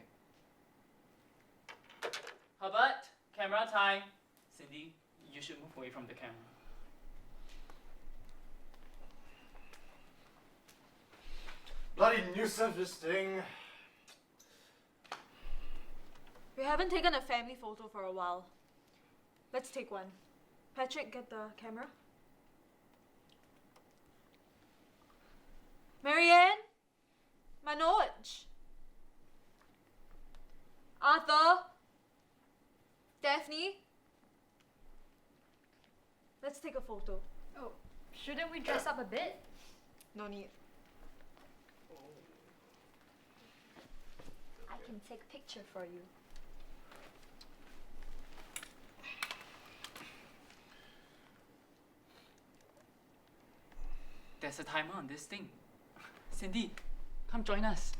Herbert, camera time. Cindy, you should move away from the camera. Bloody nuisance, this thing. We haven't taken a family photo for a while. Let's take one. Patrick, get the camera. Marianne? Manoj? Arthur? Daphne? Let's take a photo. Oh, shouldn't we dress up a bit? No need. I can take a picture for you. There's a timer on this thing. Cindy, come join us.